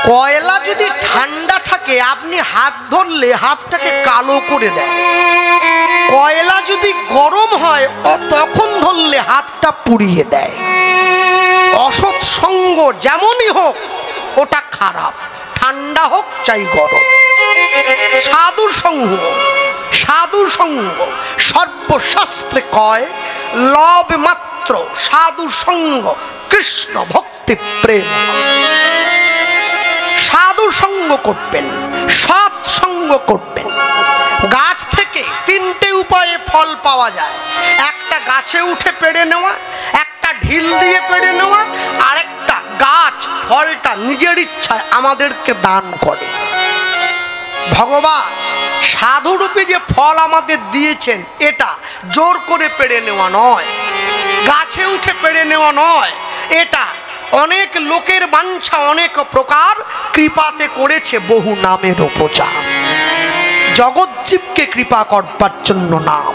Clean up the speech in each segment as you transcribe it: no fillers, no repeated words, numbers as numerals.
কয়লা যদি ঠান্ডা থাকে আপনি হাত ধরলে হাতটাকে কালো করে দেয়, কয়লা যদি গরম হয় তখন ধরলে হাতটা পুড়িয়ে দেয়। অসৎ সঙ্গ যেমনই হোক ওটা খারাপ, ঠান্ডা হোক চাই গরম। সাধুর সঙ্গ, সাধুর সঙ্গ সর্বশাস্ত্রে কয় লব মাত্র, সাধুর সঙ্গ কৃষ্ণ ভক্তি প্রেম। সাধুর সঙ্গ করবেন, সৎ সঙ্গ করবেন। গাছ থেকে তিনটে উপায়ে ফল পাওয়া যায়, একটা গাছে উঠে পেড়ে নেওয়া, একটা ঢিল দিয়ে পেড়ে নেওয়া, আরেকটা গাছ ফলটা নিজের ইচ্ছায় আমাদেরকে দান করে। ভগবান সাধুরূপে যে ফল আমাদের দিয়েছেন এটা জোর করে পেড়ে নেওয়া নয়, গাছে উঠে পেড়ে নেওয়া নয়, এটা অনেক লোকের বাঞ্ছা অনেক প্রকার কৃপাতে করেছে বহু নামের উপচার। জগৎজীবকে কৃপা করবার জন্য নাম,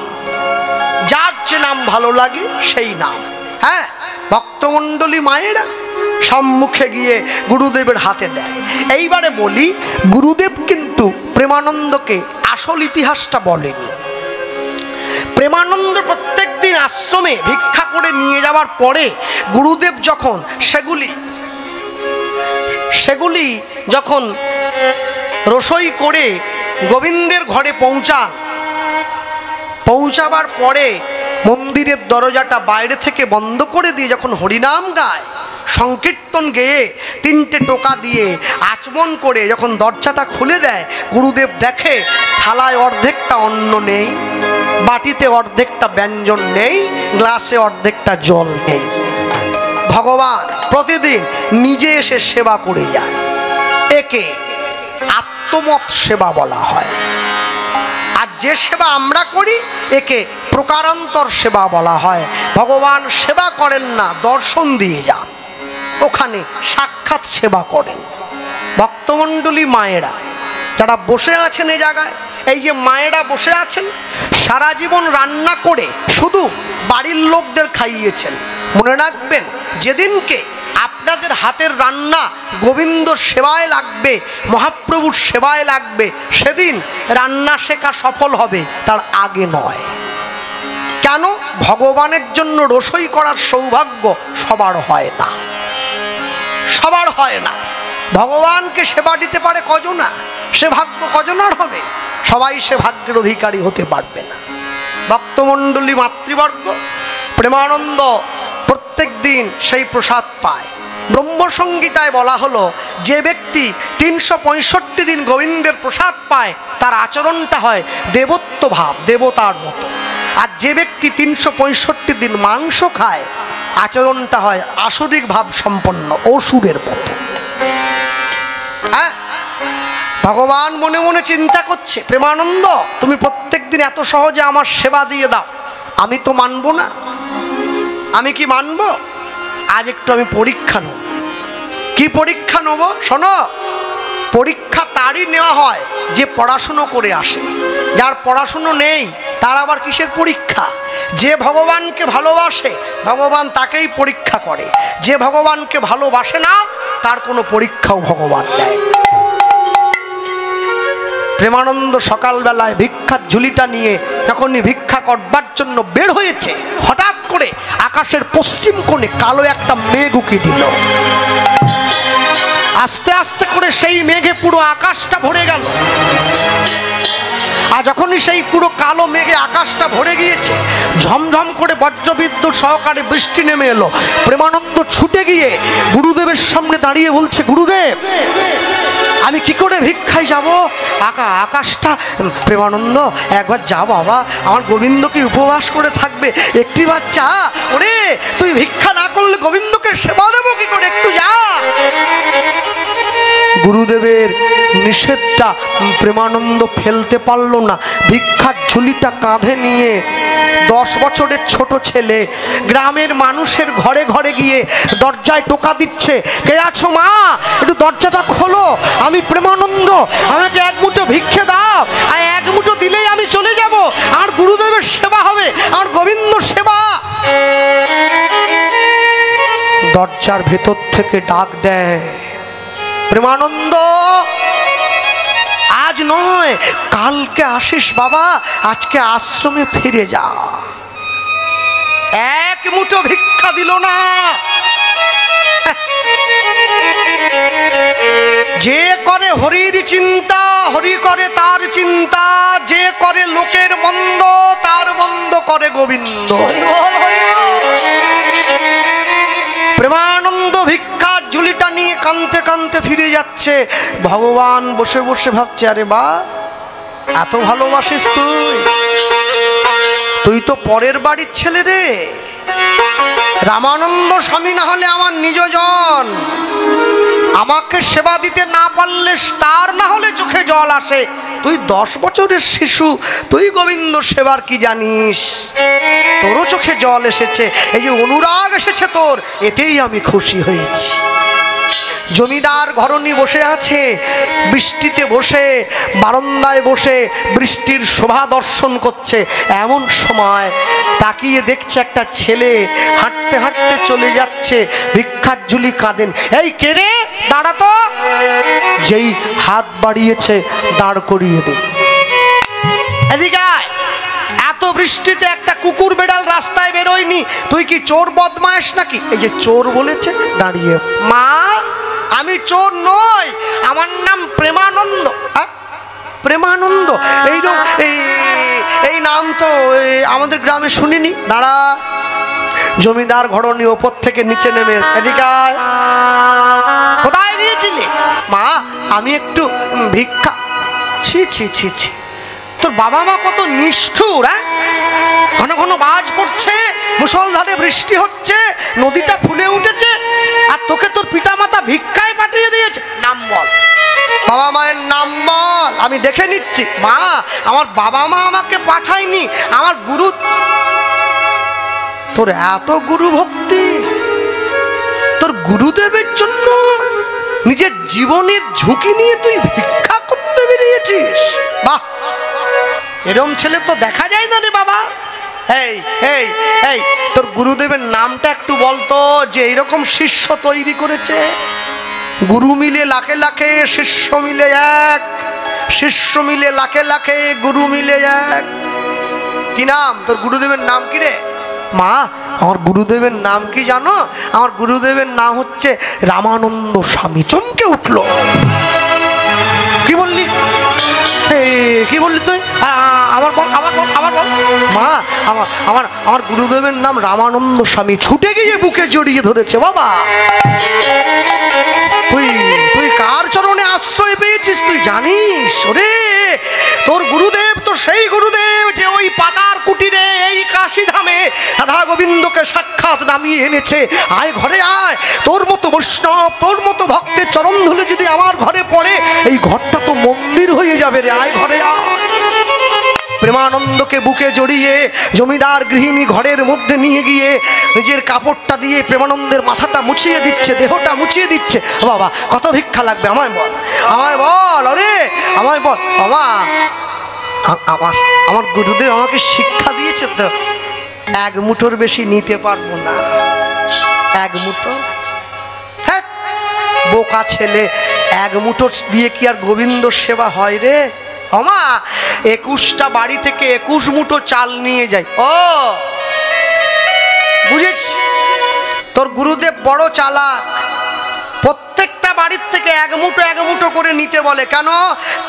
যার যে নাম ভালো লাগে সেই নাম। হ্যাঁ, ভক্তমণ্ডলী মায়েরা সম্মুখে গিয়ে গুরুদেবের হাতে দেয়। এইবারে বলি, গুরুদেব কিন্তু প্রেমানন্দকে আসল ইতিহাসটা বলেনি। প্রেমানন্দ প্রত্যেক দিন আশ্রমে ভিক্ষা করে নিয়ে যাওয়ার পরে গুরুদেব যখন সেগুলি যখন রসই করে গোবিন্দের ঘরে পৌঁছাবার পরে মন্দিরের দরজাটা বাইরে থেকে বন্ধ করে দিয়ে যখন হরিনাম গায়, সংকীর্তন গেয়ে তিনটে টোকা দিয়ে আচমন করে যখন দরজাটা খুলে দেয়, গুরুদেব দেখে থালায় অর্ধেকটা অন্ন নেই, বাটিতে অর্ধেকটা ব্যঞ্জন নেই, গ্লাসে অর্ধেকটা জল নেই। ভগবান প্রতিদিন নিজে এসে সেবা করে যায়, একে আত্মমত সেবা বলা হয়। আর যে সেবা আমরা করি একে প্রকারান্তর সেবা বলা হয়। ভগবান সেবা করেন না, দর্শন দিয়ে যান, ওখানে সাক্ষাৎ সেবা করেন। ভক্তমণ্ডলী মায়েরা যারা বসে আছেন এই জায়গায়, এই যে মায়েরা বসে আছেন, সারা জীবন রান্না করে শুধু বাড়ির লোকদের খাইয়েছেন। মনে রাখবেন, যেদিনকে আপনাদের হাতের রান্না গোবিন্দর সেবায় লাগবে, মহাপ্রভুর সেবায় লাগবে, সেদিন রান্না শেখা সফল হবে, তার আগে নয়। কেন? ভগবানের জন্য রসই করার সৌভাগ্য সবার হয় না, সবার হয় না। ভগবানকে সেবা দিতে পারে কজনা, সে ভাগ্য কজনার হবে? সবাই সে ভাগ্যের অধিকারী হতে পারবে না। ভক্তমণ্ডলী মাতৃবর্গ, প্রেমানন্দ প্রত্যেক দিন সেই প্রসাদ পায়। ব্রহ্মসংগীতায় বলা হলো, যে ব্যক্তি 365 দিন গোবিন্দের প্রসাদ পায় তার আচরণটা হয় দেবত্ব ভাব, দেবতার মতো। আর যে ব্যক্তি 365 দিন মাংস খায় আচরণটা হয় আসরিক ভাব সম্পন্ন, অসুরের মতো। হ্যাঁ, ভগবান মনে মনে চিন্তা করছে, প্রেমানন্দ তুমি প্রত্যেক দিন এত সহজে আমার সেবা দিয়ে দাও, আমি তো মানব না। আমি কি মানব? আজ একটু আমি পরীক্ষা নেব। কি পরীক্ষা নেব? শোনো, পরীক্ষা তারই নেওয়া হয় যে পড়াশুনো করে আসে। যার পড়াশুনো নেই তার আবার কিসের পরীক্ষা? যে ভগবানকে ভালোবাসে ভগবান তাকেই পরীক্ষা করে, যে ভগবানকে ভালোবাসে না তার কোনো পরীক্ষাও ভগবান দেয়। প্রেমানন্দ সকালবেলায় ভিক্ষার ঝুলিটা নিয়ে যখনই ভিক্ষা করবার জন্য বের হয়েছে, হঠাৎ করে আকাশের পশ্চিম কোণে কালো একটা মেঘ উকি দিল। আস্তে আস্তে করে সেই মেঘে পুরো আকাশটা ভরে গেল। আর যখনই সেই পুরো কালো মেঘে আকাশটা ভরে গিয়েছে, ঝমঝম করে বজ্রবিদ্যুৎ সহকারে বৃষ্টি নেমে এলো। প্রেমানন্দ ছুটে গিয়ে গুরুদেবের সামনে দাঁড়িয়ে বলছে, গুরুদেব আমি কি করে ভিক্ষায় যাব? আকাশটা। প্রেমানন্দ একবার যা বাবা, আমার গোবিন্দ কি উপবাস করে থাকবে, একটি বাচ্চা, ওরে তুই ভিক্ষা না করলে গোবিন্দকে সেবা দেবো কি করে, একটু যা। গুরুদেবের নিষেধটা প্রেমানন্দ ফেলতে পারল না। ভিক্ষার ঝুলিটা কাঁধে নিয়ে 10 বছরের ছোট ছেলে গ্রামের মানুষের ঘরে ঘরে গিয়ে দরজায় টোকা দিচ্ছে, কে আছো মা, একটু দরজাটা খোলো, আমি প্রেমানন্দ, আমাকে এক মুঠো ভিক্ষে দাও, আর এক মুঠো দিলেই আমি চলে যাব, আর গুরুদেবের সেবা হবে, আর গোবিন্দ সেবা। দরজার ভেতর থেকে ডাক দেয়, প্রেমানন্দ আজ নয় কালকে আসিস বাবা, আজকে আশ্রমে ফিরে যা। এক মুঠো ভিক্ষা দিল না। যে করে হরির চিন্তা, হরি করে তার চিন্তা। যে করে লোকের মন্দ, তার মন্দ করে গোবিন্দ। প্রেমানন্দ ভিক্ষার ঝুলিটা নিয়ে কাঁদতে কাঁদতে ফিরে যাচ্ছে। ভগবান বসে বসে ভাবছে, আরে বা এত ভালোবাসিস তুই, তুই তো পরের বাড়ির ছেলে রে। রামানন্দ স্বামী না হলে আমার নিজজন, আমাকে সেবা দিতে না পারলে তার না হলে চোখে জল আসে। তুই 10 বছরের শিশু, তুই গোবিন্দ সেবার কি জানিস? তোরও চোখে জল এসেছে, এই যে অনুরাগ এসেছে তোর, এতেই আমি খুশি হয়েছি। জমিদার ঘরণী বসে আছে, বৃষ্টিতে বসে বারান্দায় বসে বৃষ্টির শোভা দর্শন করছে। এমন সময় তাকিয়ে দেখছে একটা ছেলে হাঁটতে হাঁটতে চলে যাচ্ছে, ভিক্ষার ঝুলি কাঁদেন। এই কে রে, দাঁড়া তো। যেই হাত বাড়িয়েছে দাঁড় করিয়ে দে। এদিকে আয়। এত বৃষ্টিতে একটা কুকুর বেড়াল রাস্তায় বেরোয়নি, তুই কি চোর বদমাইশ নাকি? এই যে চোর বলেছে, দাঁড়িয়ে। মা আমি চোর নই, আমার নাম প্রেমানন্দ। প্রেমানন্দ এই নাম তো আমাদের গ্রামে শুনিনি। দাঁড়া। জমিদার ঘরণী ওপর থেকে নিচে নেমে, এদিকে আয়। কোথায় গিয়েছিলে? মা আমি একটু ভিক্ষা। ছি ছি ছি ছি, তোর বাবা মা কত নিষ্ঠুর। ঘন ঘন বাজ পড়ছে, মুষলধারে বৃষ্টি হচ্ছে, নদীটা ফুলে উঠেছে, আর তোকে তোর পিতামাতা ভিক্ষায় পাঠিয়ে দিয়েছে। নাম বল, বাবা মায়ের নাম বল, আমি দেখে নিচ্ছি। মা আমার বাবা মা আমাকে পাঠায়নি, আমার গুরু। তোর এত গুরু ভক্তি, তোর গুরুদেবের জন্য নিজের জীবনের ঝুঁকি নিয়ে তুই ভিক্ষা করতে বেরিয়েছিস। বাহ, এরম ছেলে তো দেখা যায় না রে বাবা। এই এই এই তোর গুরুদেবের নামটা একটু বলতো, যে এইরকম শিষ্য তৈরি করেছে। গুরু মিলে লাখে লাখে, শিষ্য মিলে এক, শিষ্য মিলে লাখে লাখে, গুরু মিলে এক। কি নাম তোর গুরুদেবের নাম? কি রে? মা আমার গুরুদেবের নাম কি জানো? আমার গুরুদেবের নাম হচ্ছে রামানন্দ স্বামী। চমকে উঠলো। কি বললি? কি বললি তুই? আমার বল, আমার বল, আমার বল। মা আমার গুরুদেবের নাম রামানন্দ স্বামী। ছুটে গিয়ে বুকে জড়িয়ে ধরেছে। বাবা তুই কার চরণে আশ্রয় পেয়েছিস তুই জানিস? ওরে তোর গুরুদেব তো সেই গুরুদেব যে ওই পাতার কুটিরে এই কাশীধামে রাধা গোবিন্দকে সাক্ষাৎ নামিয়ে এনেছে। আয় ঘরে আয়, তোর মতো বৈষ্ণব, তোর মতো ভক্তের চরণ ধুলে যদি আমার ঘরে পড়ে, এই ঘরটা তো মন্দির হয়ে যাবে রে। আয় ঘরে আয়। প্রেমানন্দকে বুকে জড়িয়ে জমিদার গৃহিণী ঘরের মধ্যে নিয়ে গিয়ে নিজের কাপড়টা দিয়ে প্রেমানন্দের মাথাটা মুছিয়ে দিচ্ছে, দেহটা মুছিয়ে দিচ্ছে। বাবা কত ভিক্ষা লাগবে আমায় বল, আমায় বল। আরে আমায় বল। বাবা আমার গুরুদেব আমাকে শিক্ষা দিয়েছে তো, 1 মুঠোর বেশি নিতে পারবো না। 1 মুঠো? হ্যাঁ বোকা ছেলে, 1 মুঠো দিয়ে কি আর গোবিন্দ সেবা হয় রে? মা 21টা বাড়ি থেকে 21 মুঠো চাল নিয়ে যায়। ও বুঝেছি, তোর গুরুদেব বড় চালাক। প্রত্যেকটা বাড়ির থেকে 1 মুঠো করে নিতে বলে। কেন?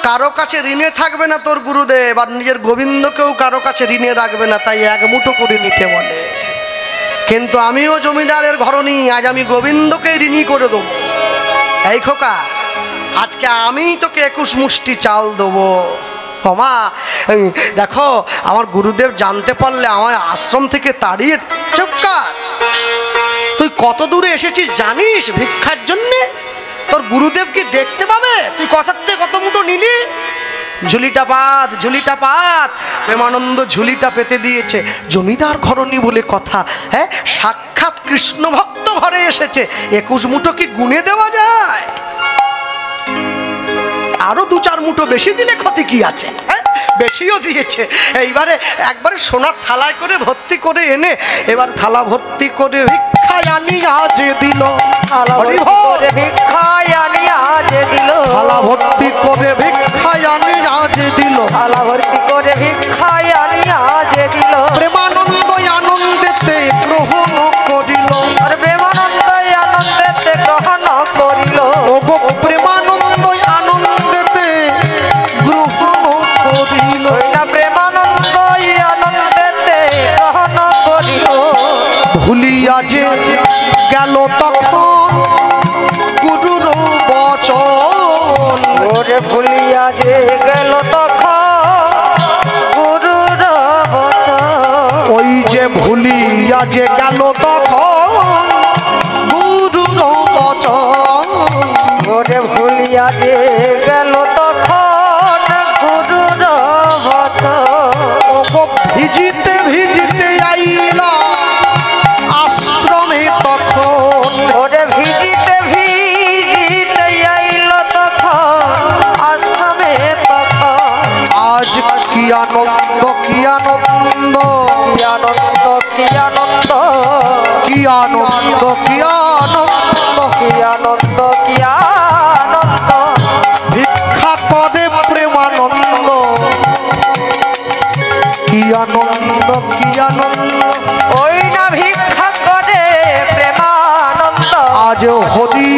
কারো কাছে ঋণে থাকবে না তোর গুরুদেব, আর নিজের গোবিন্দকেও কারো কাছে ঋণে রাখবে না, তাই 1 মুঠো করে নিতে বলে। কিন্তু আমিও জমিদারের ঘরণী, আজ আমি গোবিন্দকে ঋণী করে দেবো। এই খোকা, আজকে আমি তোকে 21 মুষ্টি চাল দেবো। মা দেখো আমার গুরুদেব জানতে পারলে আমার আশ্রম থেকে তাড়িয়ে। চুপকা, তুই কত দূরে এসেছিস জানিস ভিক্ষার জন্যে? তোর গুরুদেব কি দেখতে পাবে তুই কথার থেকে কত মুঠো নিলি? ঝুলিটা পাত, ঝুলিটা পাত। প্রেমানন্দ ঝুলিটা পেতে দিয়েছে। জমিদার ঘরণী বলে কথা। হ্যাঁ, সাক্ষাৎ কৃষ্ণ ভক্ত ঘরে এসেছে, 21 মুঠো কি গুনে দেওয়া যায়? আরো 2-4 মুঠো বেশি দিলে ক্ষতি কি আছে? হ্যাঁ, বেশিও দিয়েছে। এইবারে একবারে সোনার থালায় করে ভর্তি করে এনে এবার থালা ভর্তি করে ভিক্ষা ভিক্ষায় আনিয়া যে দিল, থালা ভর্তি করে ভিক্ষায় আনিয়া যে দিল, থালা ভর্তি করে ভিক্ষায় আনিয়া যে দিল, থালা ভর্তি করে ভিক্ষায় আনিয়া যে দিল, প্রেমানন্দ আনন্দেতে গ্রহণ করিল, আর প্রেমানন্দ আনন্দেতে গ্রহণ করিল, ও গো প্রেমানন্দ আনন্দেতে গ্রহণ করিল, ওই না প্রেমানন্দ আনন্দেতে গ্রহণ করিল, ভুলিয়া যে গেল তখন গুরুর বচন, ওরে ভুলিয়া যে গেল তখন গুরুর বচন, ওই যে ভুলিয়া যে গেল তখন গুরুর বচন, ওরে ভুলিয়া যে গেল তখন গুরুর বচন, ও গো ভিজিতে ভিজিতে আইলা আশ্রমে তখন, ওরে ভিজিতে ভিজিতে আইল তখন আশ্রমে তখন, আজ কি আনন্দ কি আনন্দ কি আনন্দ কি আনন্দ কি আনন্দ কি আনন্দ, কি আনন্দ কি আনন্দ, ভিক্ষা করে প্রেমানন্দ, কি আনন্দ কি আনন্দ, ওই না ভিক্ষা করে প্রেমানন্দ, আজ হরি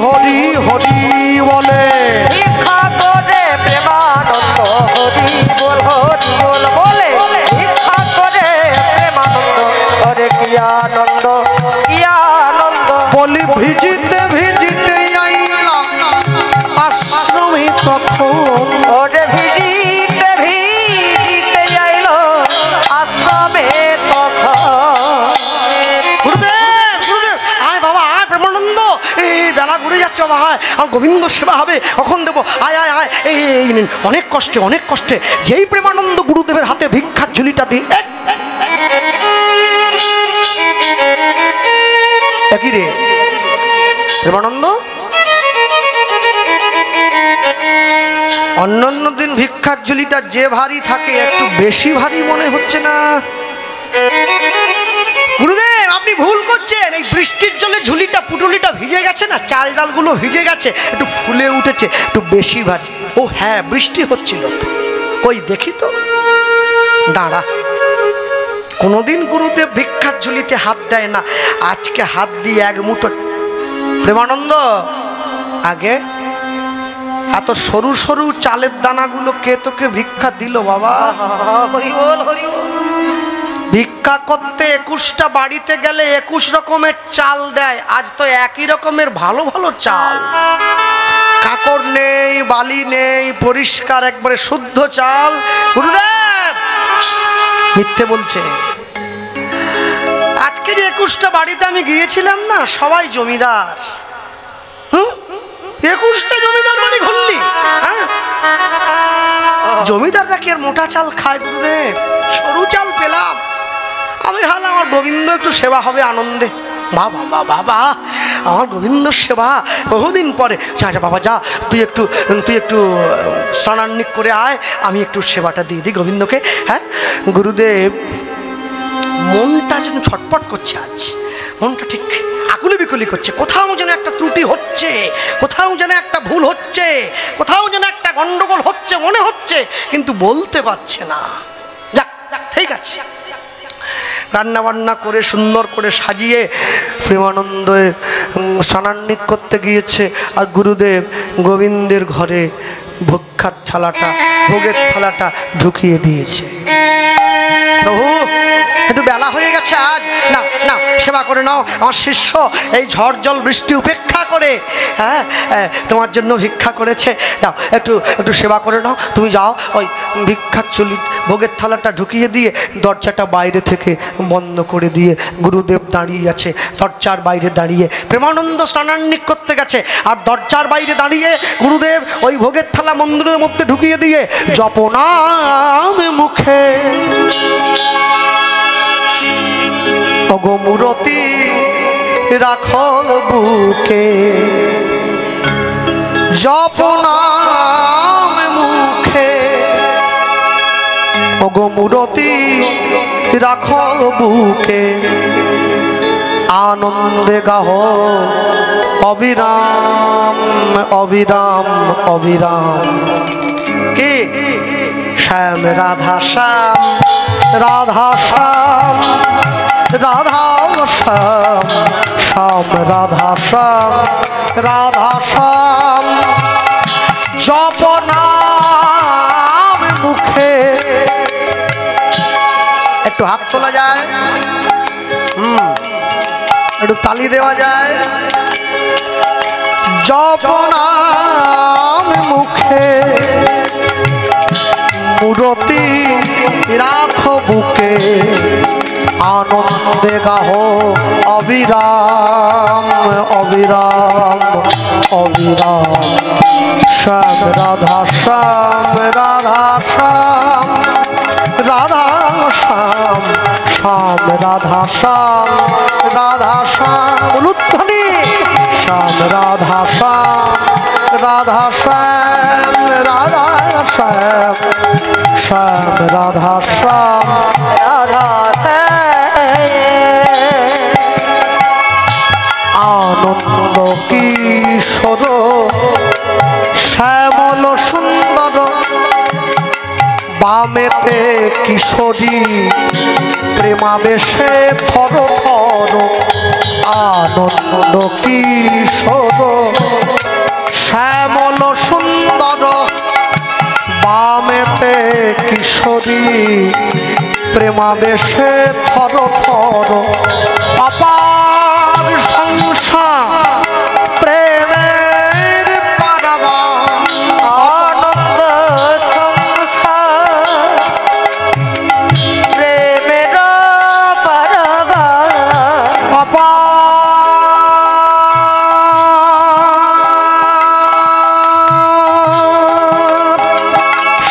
হরি হরি বলে, ভিক্ষা করে প্রেমানন্দ, হরি বল বলে ভিক্ষা করে প্রেমানন্দ, করে কি আনন্দ কি আনন্দ, বলি ভিজিতে ভিজিতে আইলা আশ্রমে তখন, ওরে ভিজিতে ভিজিতে আইল আশ্রমে তখন, গুরুদেব গুরুদেব আয় বাবা আয় প্রেমানন্দ, এই বেলা ঘুরে যাচ্ছে বাবা, আয় আমার গোবিন্দ সেবা হবে কখন দেবো, আয় আয় আয় এই নিন, অনেক কষ্টে যেই প্রেমানন্দ গুরুদেবের হাতে ভিক্ষার ঝুলিটা দিই, একই রে প্রেমানন্দ, অন্যান্য দিন ভিক্ষার ঝুলিটা যে ভারী থাকে একটু বেশি ভারী মনে হচ্ছে না? গুরুদেব আপনি ভুল করছেন, এই বৃষ্টির জলে ঝুলিটা পুটুলিটা ভিজে গেছে না, চাল ডালগুলো ভিজে গেছে, একটু ফুলে উঠেছে, একটু বেশি ভারী। ও হ্যাঁ বৃষ্টি হচ্ছিল, কই দেখি তো, দাঁড়া। কোনোদিন গুরুদেব ভিক্ষার ঝুলিতে হাত দেয় না, আজকে হাত দিয়ে এক মুঠো। প্রেমানন্দ আগে এত সরু সরু চালের দানাগুলো কে তোকে ভিক্ষা দিল বাবা? হরি বল হরি বল, ভিক্ষা করতে 21টা বাড়িতে গেলে 21 রকমের চাল দেয়, আজ তো একই রকমের ভালো ভালো চাল, কাকড় নেই বালি নেই, পরিষ্কার একবারে শুদ্ধ চাল। গুরুদেব মিথ্যে বলছে, আজকে যে 21টা বাড়িতে আমি গিয়েছিলাম না, সবাই জমিদার। 21টা জমিদার বাড়ি ঘুরলি? হ্যাঁ, জমিদাররা কি আর মোটা চাল খায় গুরুদেব? সরু চাল পেলাম আমি, ভাবলাম আমার গোবিন্দ একটু সেবা হবে আনন্দে। বাবা বাবা আমার গোবিন্দ সেবা বহুদিন পরে, যা যা বাবা যা, তুই একটু স্নানান্নিক করে আয়, আমি একটু সেবাটা দিয়ে দিই গোবিন্দকে। হ্যাঁ গুরুদেব, মনটা যেন ছটপট করছে, আজ মনটা ঠিক আকুলি বিকুলি করছে, কোথাও যেন একটা ত্রুটি হচ্ছে, কোথাও যেন একটা ভুল হচ্ছে, কোথাও যেন একটা গন্ডগোল হচ্ছে মনে হচ্ছে, কিন্তু বলতে পারছে না। যাক ঠিক আছে, রান্না বান্না করে সুন্দর করে সাজিয়ে প্রেমানন্দে স্নানান্নিক করতে গিয়েছে, আর গুরুদেব গোবিন্দের ঘরে ভিক্ষার থালাটা, ভোগের থালাটা ঢুকিয়ে দিয়েছে। প্রভু একটু বেলা হয়ে গেছে, আজ না না সেবা করে নাও, আমার শিষ্য এই ঝড় জল বৃষ্টি উপেক্ষা করে হ্যাঁ তোমার জন্য ভিক্ষা করেছে, যাও একটু সেবা করে নাও, তুমি যাও। ওই ভিক্ষার চুলি ভোগের থালাটা ঢুকিয়ে দিয়ে দরজাটা বাইরে থেকে বন্ধ করে দিয়ে গুরুদেব দাঁড়িয়ে আছে, দরজার বাইরে দাঁড়িয়ে। প্রেমানন্দ স্নানান্নিক করতে গেছে, আর দরজার বাইরে দাঁড়িয়ে গুরুদেব ওই ভোগের থালা মন্দিরের মধ্যে ঢুকিয়ে দিয়ে জপনাম মুখে অগমূরতি রাখো বুকে, জপনাম মুখে অগমূরতি রাখো বুকে, আনন্দে গাহ অবিরাম অবিরাম অবিরাম। কে? শ্যাম রাধা শ্যাম রাধা শ্যাম রাধা শ্যাম শ্যাম রাধা শ্যাম রাধা শ্যাম। জপ নাম মুখে, একটু হাত তোলা যায়, একটু তালি দেওয়া যায়। জপ নাম মুখে মূরতি রাখো বুকে, আনন্দে গাহ অবিরাম অবিরাম অবিরাম। শ্যাম রাধা শ্যাম রাধা শ্যাম রাধা শ্যাম শ্যাম রাধা শ্যাম রাধা শ্যাম। উলুধ্বনি শ্যাম রাধা শ্যাম রাধা শ্যাম রাধা শ্যাম শ্যাম রাধা শ্যাম রাধা আনন্দ কিশোর শ্যামল সুন্দর, বামেতে কিশোরী প্রেমাবেশে থর থর। আনন্দ কিশোর শ্যামল সুন্দর, বামেতে কিশোরী প্রেমাবেশে থর থর। অপার সংসার প্রেমের পারাবার, আনন্দ সংসার প্রেমের পারাবার।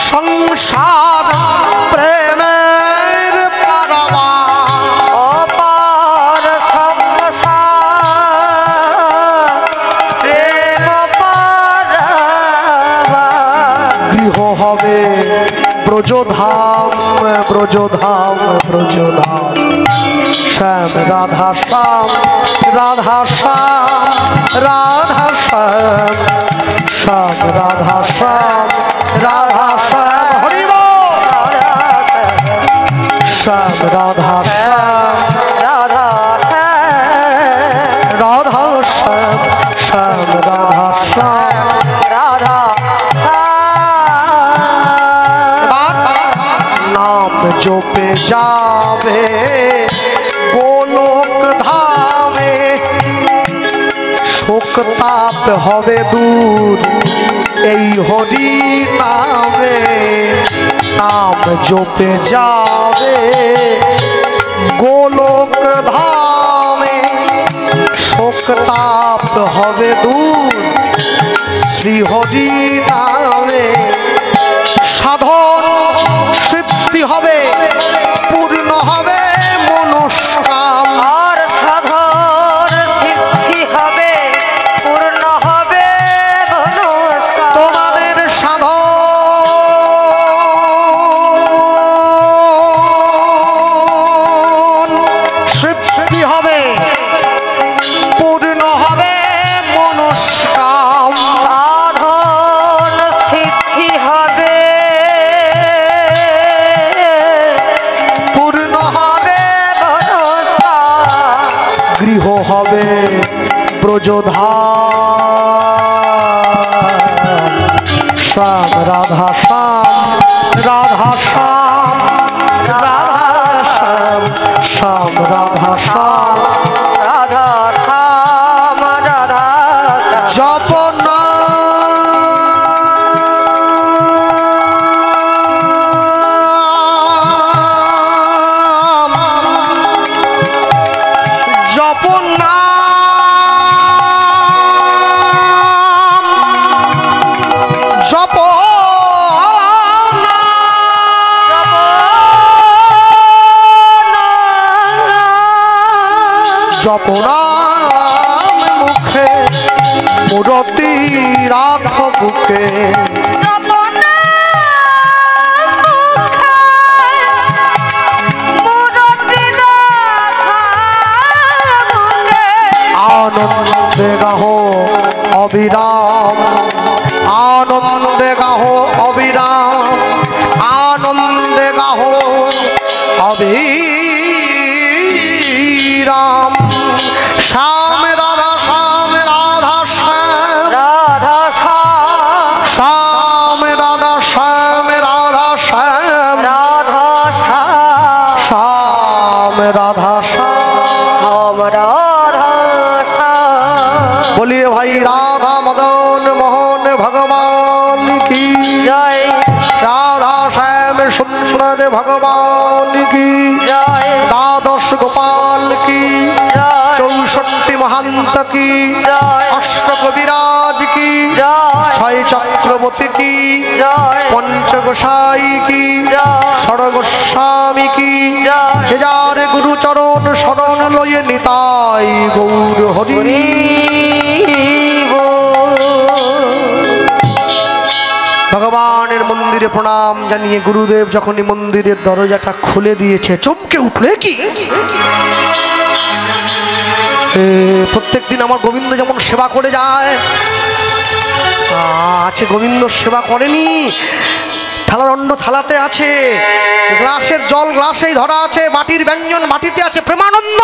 সংসার প্রেমের পারাবার, অপার সংসার প্রেম পারাবার। গৃহ হবে ব্রজধাম ব্রজধাম ব্রজধাম। শ্যাম রাধা শ্যাম রাধা শ্যাম রাধা শ্যাম শ্যাম রাধা শ্যাম রাধা শ্যাম। হরি বল। শ্যাম রাধা শ্যাম রাধা রাধা শ্যাম শ্যাম রাধা শ্যাম। রাধা নাম জপে যাবে গোলক ধামে, শোক তাপ হবে দূর এই হরি নামে। নাম জপে যাবে গোলক ধামে, শোক তাপ হবে দূর শ্রী হরি নামে। সাধন সিদ্ধি হবে, পূর্ণ হবে মনস্কাম। আর সাধন সিদ্ধি হবে, পূর্ণ হবে মনস্কাম। তোমাদের সাধন সিদ্ধি হবে, পূর্ণ হবে মনস্কাম। সাধন সিদ্ধি হবে, পূর্ণ হবে মনস্কাম। গৃহ হবে ব্রজধাম। শ্যাম রাধা শ্যাম রাধা শ্যাম রাধা শ্যাম শ্যাম রাধা শ্যাম। রাধা শ্যাম রাধা শ্যাম। জপ নাম জপ নাম জপ জপ নাম মুখে মূরতি রাখ বুকে। অবিরাম আনন্দে গাহো অবিরাম আনন্দে গাহো অবিরাম শ্যাম রাধা শ্যাম রাধা শ্যাম রাধা শ্যাম রাধা শ্যাম রাধা শ্যাম রাধা শ্যাম রাধা শ্যাম রাধা बोलिए भाई राधा मदन मोहन भगवान की জয় राधा श्याम सुंदर भगवान की জয় द्वादश गोपाल की জয় 64 महंत की জয় अष्ट कविराज की জয় छय चक्रवर्ती की জয় पंच गोसाई की জয় षडगोस्वामी की জয় हजार गुरु चरण शरण लये निताय गौर हरि ভগবানের মন্দিরে প্রণাম জানিয়ে গুরুদেব যখনই মন্দিরের দরজাটা খুলে দিয়েছে চমকে উঠলে কি প্রত্যেক দিন আমার গোবিন্দ যেমন সেবা করে যায় আছে গোবিন্দ সেবা করেনি থালারণ্ড থালাতে আছে গ্লাসের জল গ্লাসেই ধরা আছে মাটির ব্যঞ্জন মাটিতে আছে প্রেমানন্দ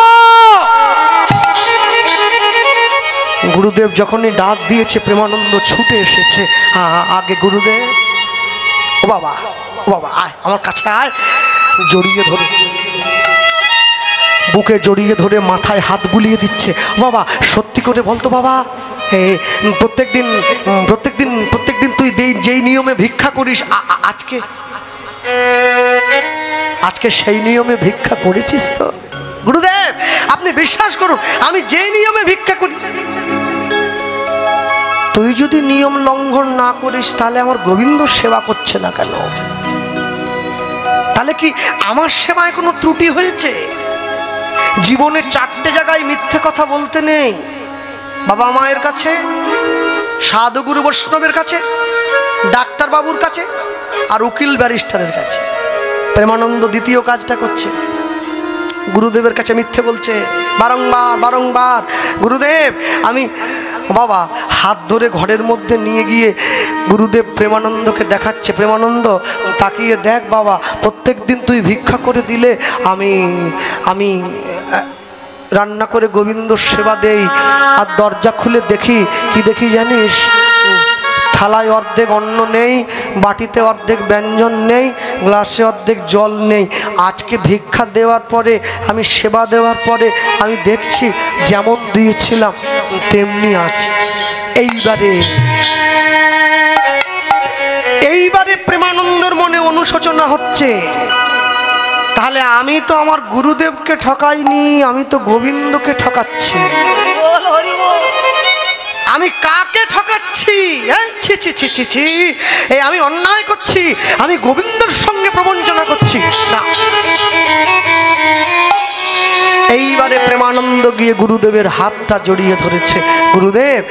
গুরুদেব যখনই ডাক দিয়েছে প্রেমানন্দ ছুটে এসেছে আগে গুরুদেব ও বাবা আয় আমার কাছে আয় জড়িয়ে ধরে বুকে জড়িয়ে ধরে মাথায় হাত বুলিয়ে দিচ্ছে বাবা সত্যি করে বলতো বাবা প্রত্যেকদিন তুই যেই নিয়মে ভিক্ষা করিস আজকে সেই নিয়মে ভিক্ষা করেছিস তো গুরুদেব আপনি বিশ্বাস করুন আমি যেই নিয়মে ভিক্ষা করি তুই যদি নিয়ম লঙ্ঘন না করিস তাহলে আমার গোবিন্দ সেবা করছে না কেন তাহলে কি আমার সেবায় কোনো ত্রুটি হয়েছে জীবনে 4টে জায়গায় মিথ্যে কথা বলতে নেই বাবা মায়ের কাছে সাধুগুরু বৈষ্ণবের কাছে ডাক্তার বাবুর কাছে আর উকিল ব্যারিস্টারের কাছে প্রেমানন্দ দ্বিতীয় কাজটা করছে গুরুদেবের কাছে মিথ্যে বলছে বারংবার গুরুদেব আমি বাবা হাত ধরে ঘরের মধ্যে নিয়ে গিয়ে গুরুদেব প্রেমানন্দকে দেখাচ্ছে প্রেমানন্দ তাকিয়ে দেখ বাবা প্রত্যেক দিন তুই ভিক্ষা করে দিলে আমি রান্না করে গোবিন্দ সেবা দেই আর দরজা খুলে দেখি কি দেখি জানিস থালায় অর্ধেক অন্ন নেই বাটিতে অর্ধেক ব্যঞ্জন নেই গ্লাসে অর্ধেক জল নেই আজকে ভিক্ষা দেওয়ার পরে আমি সেবা দেওয়ার পরে আমি দেখছি যেমন দিয়েছিলাম তেমনি আছে এইবারে প্রেমানন্দর মনে অনুশোচনা হচ্ছে তাহলে আমি তো আমার গুরুদেবকে ঠকাইনি আমি তো গোবিন্দকে ঠকাচ্ছি আমি কাকে ঠকাচ্ছি এই আমি অন্যায় করছি আমি গোবিন্দর সঙ্গে প্রবঞ্চনা করছি না এইবারে প্রেমানন্দ গিয়ে গুরুদেবের হাতটা জড়িয়ে ধরেছে গুরুদেব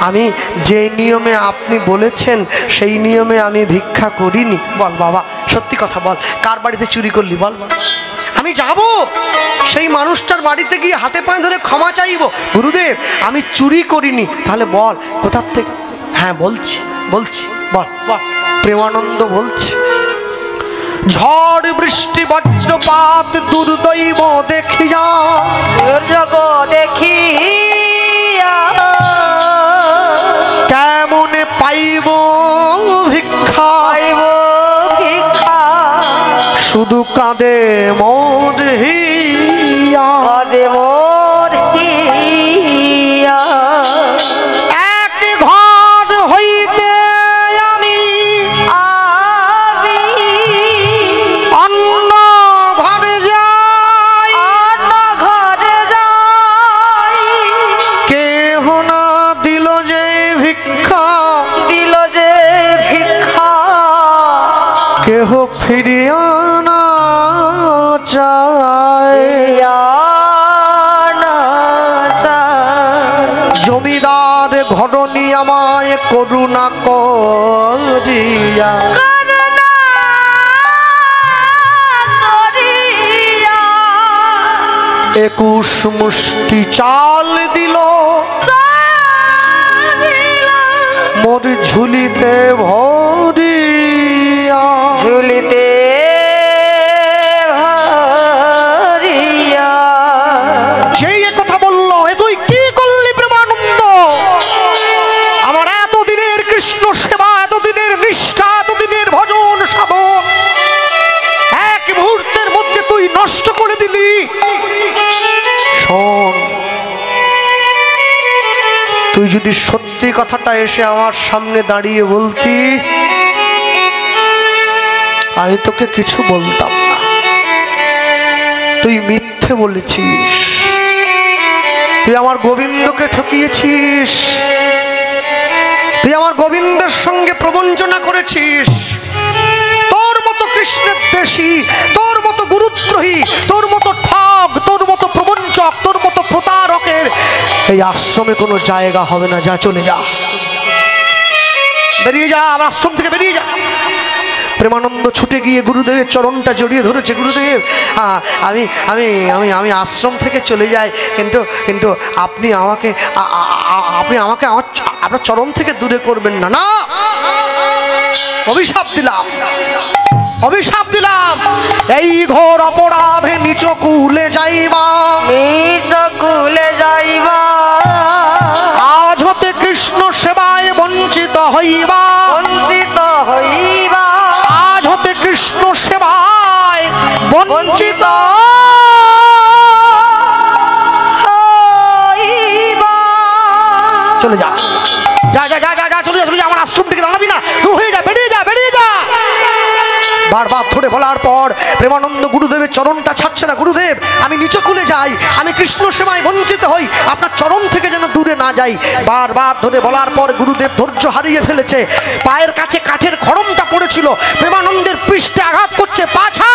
আমি যে নিয়মে আপনি বলেছেন সেই নিয়মে আমি ভিক্ষা করিনি বল বাবা সত্যি কথা বল কার বাড়িতে চুরি করলি বল আমি যাব সেই মানুষটার বাড়িতে গিয়ে হাতে পায়ে ধরে ক্ষমা চাইব গুরুদেব আমি চুরি করিনি তাহলে বল কোথার থেকে হ্যাঁ বলছি বল প্রেমানন্দ বলছে ঝড় বৃষ্টি বজ্রপাত দুর্দৈব দেখিয়া কেমনে পাইব ভিক্ষা শুধু কাঁদে মোর হিয়া এক ঘর হইতে আমি অন্য ঘরে যাই কেহ না দিল যে ভিক্ষা কেহ ফিরিয়া না চায় জমিদার ঘরনি আমায় করুণা করিয়া 21 মুষ্টি চাল দিল মোর ঝুলিতে ভরিয়া, ঝুলিতে ভরিয়া। সেই কথা বললো, এ তুই কি করলি প্রেমানন্দ? আমার এতদিনের কৃষ্ণ সেবা, এতদিনের নিষ্ঠা, এতদিনের ভজন সাধন এক মুহূর্তের মধ্যে তুই নষ্ট করে দিলি। শোন, তুই যদি সত্যি কথাটা এসে আমার সামনে দাঁড়িয়ে বলতি, আমি তোকে কিছু বলতাম না। তুই মিথ্যে বলেছিস, তুই আমার গোবিন্দকে ঠকিয়েছিস, তুই আমার গোবিন্দের সঙ্গে প্রবঞ্চনা করেছিস। তোর মতো কৃষ্ণের দেশী, তোর মতো গুরুদ্রোহী, তোর মতো ঠগ, তোর মতো প্রবঞ্চক, তোর মতো প্রতারকের এই আশ্রমে কোনো জায়গা হবে না। যা, চলে যা, বেরিয়ে যা, আমার আশ্রম থেকে বেরিয়ে যা। প্রেমানন্দ ছুটে গিয়ে গুরুদেবের চরণটা জড়িয়ে ধরেছে। গুরুদেব, আমি আমি আমি আমি আশ্রম থেকে চলে যাই, কিন্তু কিন্তু আপনি আমাকে আপনার চরণ থেকে দূরে করবেন না। না, অভিশাপ দিলাম, অভিশাপ দিলাম, এই ঘোর অপরাধে নিচ কুলে যাইবা, নিজ কুলে যাইবা। আজ হতে কৃষ্ণ সেবায় বঞ্চিত হইবা, বঞ্চিত হইবা। আজ হতে কৃষ্ণ সেবায় বঞ্চিত হইবা। চলে যা, যা যা যা যা যা, চলে যা, চলে যা, আমার আশ্রম থেকে দাঁড়াবি না, তুই হয়ে যা, বেরিয়ে যা, বেরিয়ে যা। বারবার ধরে বলার পর প্রেমানন্দ গুরুদেবের চরণটা ছাড়ছে না। গুরুদেব, আমি নিচে খুলে যাই, আমি কৃষ্ণ সেবায় বঞ্চিত হই, আপনার চরণ থেকে যেন দূরে না যাই। বারবার ধরে বলার পর গুরুদেব ধৈর্য হারিয়ে ফেলেছে। পায়ের কাছে কাঠের খড়মটা পড়েছিল, প্রেমানন্দের পৃষ্ঠে আঘাত করছে। পাছা,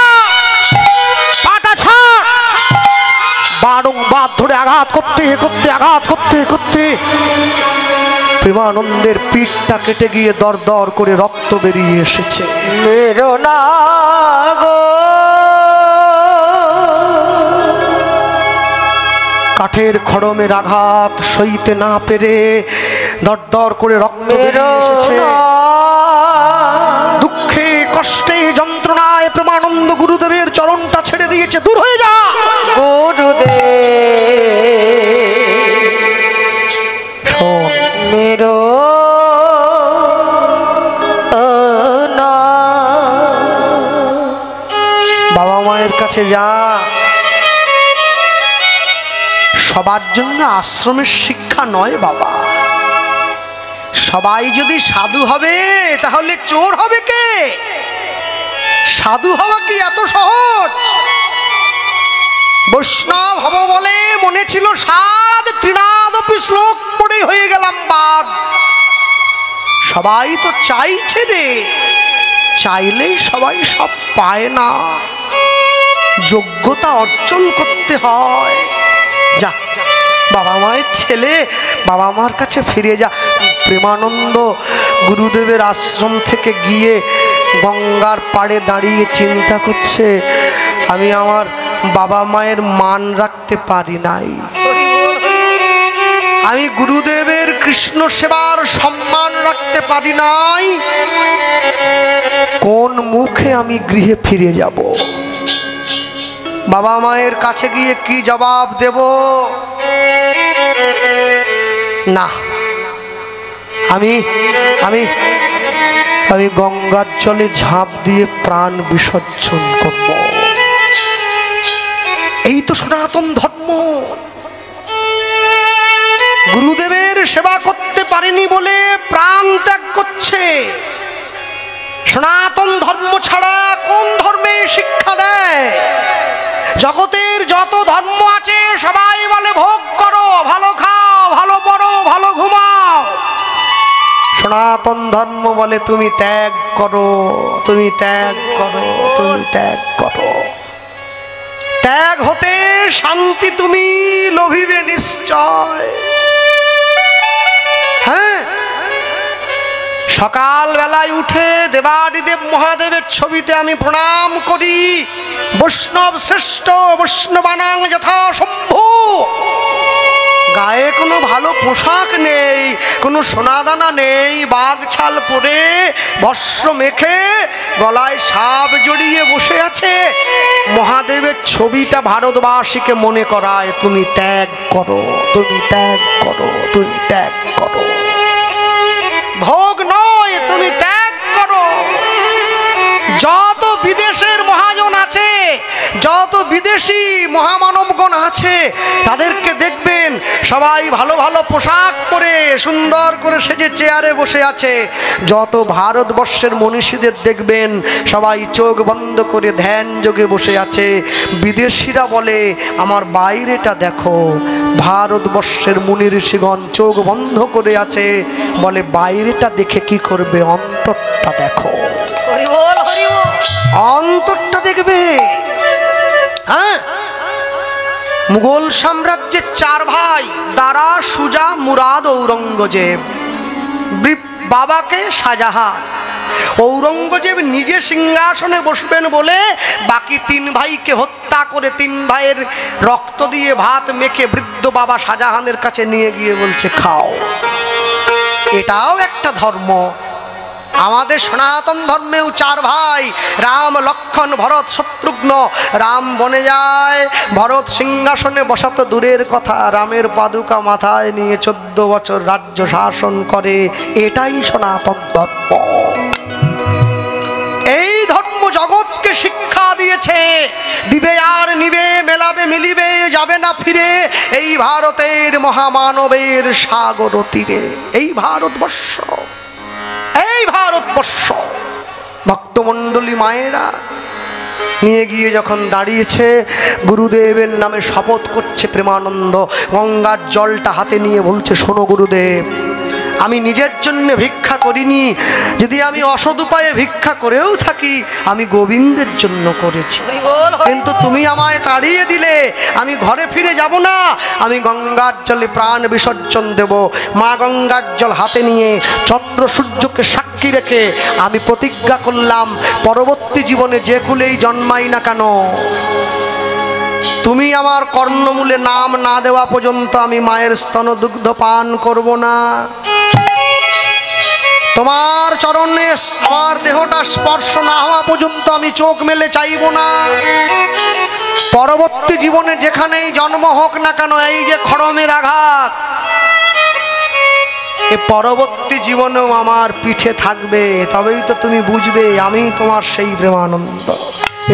পাটা ছাড়। বারংবার ধরে আঘাত করতে করতে, আঘাত করতে করতে প্রেমানন্দের পিঠটা কেটে গিয়ে দর দর করে রক্ত বেরিয়ে এসেছে। মেরো না গো, কাঠের খড়মের আঘাত সইতে না পেরে দর দর করে রক্ত বেরিয়ে এসেছে। দুঃখে কষ্টে যন্ত্রণায় প্রেমানন্দ গুরুদেবের চরণটা ছেড়ে দিয়েছে। দূর হয়ে যা গুরুদেব। শোন, মেরো না। বাবা মায়ের কাছে যা। সবার জন্য আশ্রমের শিক্ষা নয় বাবা। সবাই যদি সাধু হবে তাহলে চোর হবে কে? সাধু হওয়া কি এত সহজ? বৈষ্ণব হব বলে মনে ছিল সাধ, তৃণাদপি শ্লোক পড়ে হয়ে গেলাম বাদ। সবাই তো চাইছে রে, চাইলেই সবাই সব পায় না, যোগ্যতা অর্জন করতে হয়। যা, বাবা মায়ের ছেলে, বাবা মার কাছে ফিরে যা। প্রেমানন্দ গুরুদেবের আশ্রম থেকে গিয়ে গঙ্গার পাড়ে দাঁড়িয়ে চিন্তা করছে, আমি আমার বাবা মায়ের মান রাখতে পারি নাই, আমি গুরুদেবের কৃষ্ণ সেবার সম্মান রাখতে পারি নাই, কোন মুখে আমি গৃহে ফিরে যাব? বাবা মায়ের কাছে গিয়ে কি জবাব দেব? না, আমি আমি আমি গঙ্গার জলে ঝাঁপ দিয়ে প্রাণ বিসর্জন করব। এই তো সনাতন ধর্ম। গুরুদেবের সেবা করতে পারেনি বলে প্রাণ ত্যাগ করছে। সনাতন ধর্ম ছাড়া কোন ধর্মে শিক্ষা দেয়? জগতের যত ধর্ম আছে সবাই বলে ভোগ করো, ভালো খাও, ভালো পড়ো, ভালো ঘুমাও। সনাতন ধর্ম বলে তুমি ত্যাগ করো, তুমি ত্যাগ করো, তুমি ত্যাগ করো। ত্যাগ হতে শান্তি তুমি লোভিবে নিশ্চয়। হ্যাঁ, সকাল বেলায় উঠে দেবাদিদেব মহাদেবের ছবিতে আমি প্রণাম করি। বৈষ্ণব শ্রেষ্ঠ, বৈষ্ণবানাং যথা শম্ভু। গায়ে কোনো ভালো পোশাক নেই, কোনো সোনাদানা নেই, বাঘ ছাল পরে বস্ত্র মেখে গলায় সাপ জড়িয়ে বসে আছে। মহাদেবের ছবিটা ভারতবাসীকে মনে করায় তুমি ত্যাগ করো, তুমি ত্যাগ করো, তুমি ত্যাগ করো। ভোগ নয়, তুমি ত্যাগ করো। যত বিদেশের মহাজন আছে, যত বিদেশি মহামানবগণ আছে, তাদেরকে দেখবেন সবাই ভালো ভালো পোশাক পরে সুন্দর করে সেজে চেয়ারে বসে আছে। যত ভারতবর্ষের মনীষীদের দেখবেন সবাই চোখ বন্ধ করে ধ্যান যোগে বসে আছে। বিদেশিরা বলে আমার বাইরেটা দেখো, ভারতবর্ষের মুনি ঋষিগণ চোখ বন্ধ করে আছে, বলে বাইরেটা দেখে কি করবে, অন্তরটা দেখো, অন্তরটা দেখবে। হ্যাঁ, মুঘল সাম্রাজ্যের 4 ভাই, দারা, সুজা, মুরাদ, ঔরঙ্গজেব। বাবাকে শাহজাহান। ঔরঙ্গজেব নিজে সিংহাসনে বসবেন বলে বাকি 3 ভাইকে হত্যা করে 3 ভাইয়ের রক্ত দিয়ে ভাত মেখে বৃদ্ধ বাবা শাহজাহানের কাছে নিয়ে গিয়ে বলছে খাও। এটাও একটা ধর্ম। আমাদের সনাতন ধর্মেও 4 ভাই, রাম, লক্ষ্মণ, ভরত, শত্রুঘ্ন। রাম বনে যায়, ভরত সিংহাসনে বসা তো দূরের কথা, রামের পাদুকা মাথায় নিয়ে 14 বছর রাজ্য শাসন করে। এটাই সনাতন ধর্ম। এই ধর্ম জগৎকে শিক্ষা দিয়েছে, দিবে আর নিবে, মেলাবে মিলিবে, যাবে না ফিরে, এই ভারতের মহামানবের সাগর তীরে। এই ভারতবর্ষ, এই ভারতবর্ষ। ভক্তমণ্ডলী মায়েরা নিয়ে গিয়ে যখন দাঁড়িয়েছে, গুরুদেবের নামে শপথ করছে প্রেমানন্দ। গঙ্গার জলটা হাতে নিয়ে বলছে শোনো গুরুদেব, আমি নিজের জন্য ভিক্ষা করিনি, যদি আমি অসৎ উপায়ে ভিক্ষা করেও থাকি আমি গোবিন্দের জন্য করেছি, কিন্তু তুমি আমায় তাড়িয়ে দিলে, আমি ঘরে ফিরে যাব না, আমি গঙ্গার জলে প্রাণ বিসর্জন দেব। মা গঙ্গার জল হাতে নিয়ে চন্দ্র সূর্যকে সাক্ষী রেখে আমি প্রতিজ্ঞা করলাম পরবর্তী জীবনে যে কুলেই জন্মাই না কেন, তুমি আমার কর্ণমূলে নাম না দেওয়া পর্যন্ত আমি মায়ের স্তন দুগ্ধ পান করব না। তোমার চরণে আমার দেহটা স্পর্শ না হওয়া পর্যন্ত আমি চোখ মেলে চাইব না। পরবর্তী জীবনে যেখানেই জন্ম হোক না কেন, এই যে খড়মের আঘাত, এ পরবর্তী জীবনেও আমার পিঠে থাকবে, তবেই তো তুমি বুঝবে আমি তোমার সেই প্রেমানন্দ।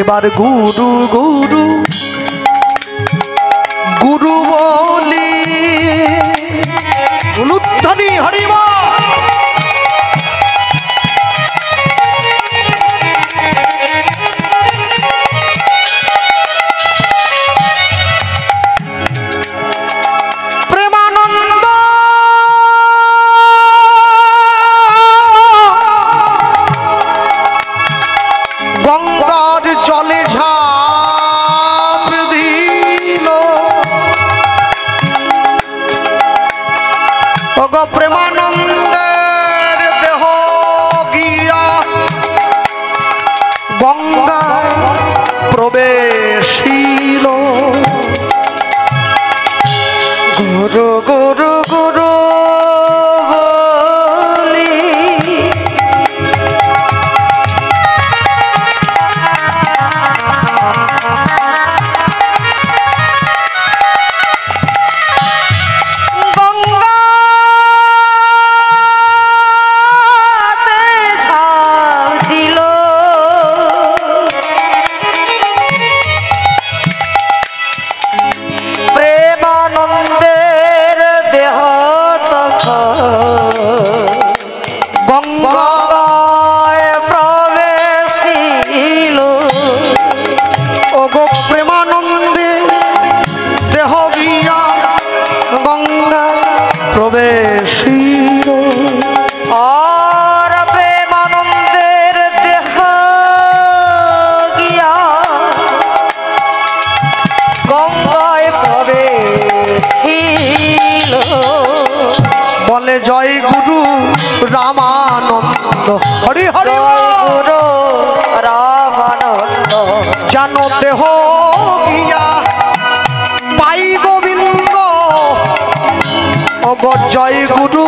এবার গুরু গুরু গুরু বলি উলুধ্বনি হরিব। প্রেমানন্দের দেহ গিয়া গঙ্গায় প্রবেশিল। গুরু গুরু গুরু বলি বলে জয় গুরু রামানন্দ হরি হরি গুরু রামানন্দ জানো দেহ গিয়া পাই গোবিন্দ জয় গুরু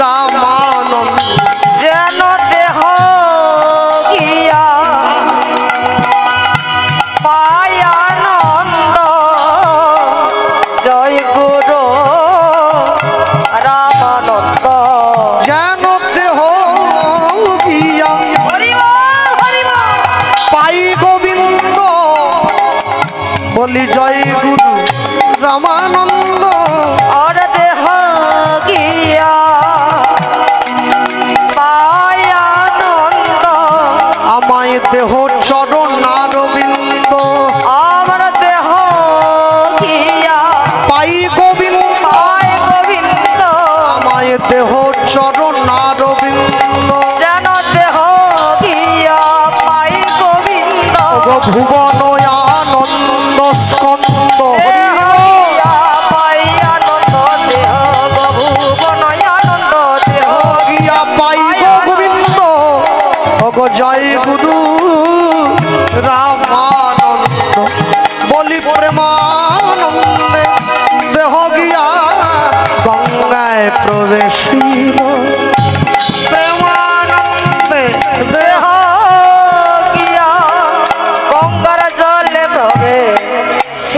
রামানন্দ যেন দেহ গিয়া পায় আনন্দ জয় গুরু রামানন্দ যেন দেহ গিয়া পাই গোবিন্দ বলি জয় গুরু রামানন্দ আর দেহ গিয়া পায় আনন্দ আমায় দেহ চরণারবিন্দ আমার দেহ গিয়া পাই গোবিন্দ পায় গোবিন্দ আমায় দেহ চরণারবিন্দ যেন দেহ গিয়া পাই গোবিন্দ ভুবন আনন্দ স্কন্দ দেহ গিয়া পাই আনন্দ দেহ ভুবন আনন্দ দেহ গিয়া পাই গোবিন্দ ভগ জয় গুরু রামানন্দ বলি প্রেমানন্দে দেহ গিয়া গঙ্গায় প্রবেশিল প্রেমানন্দে দেহ গিয়া গঙ্গার জলে প্রবেশিল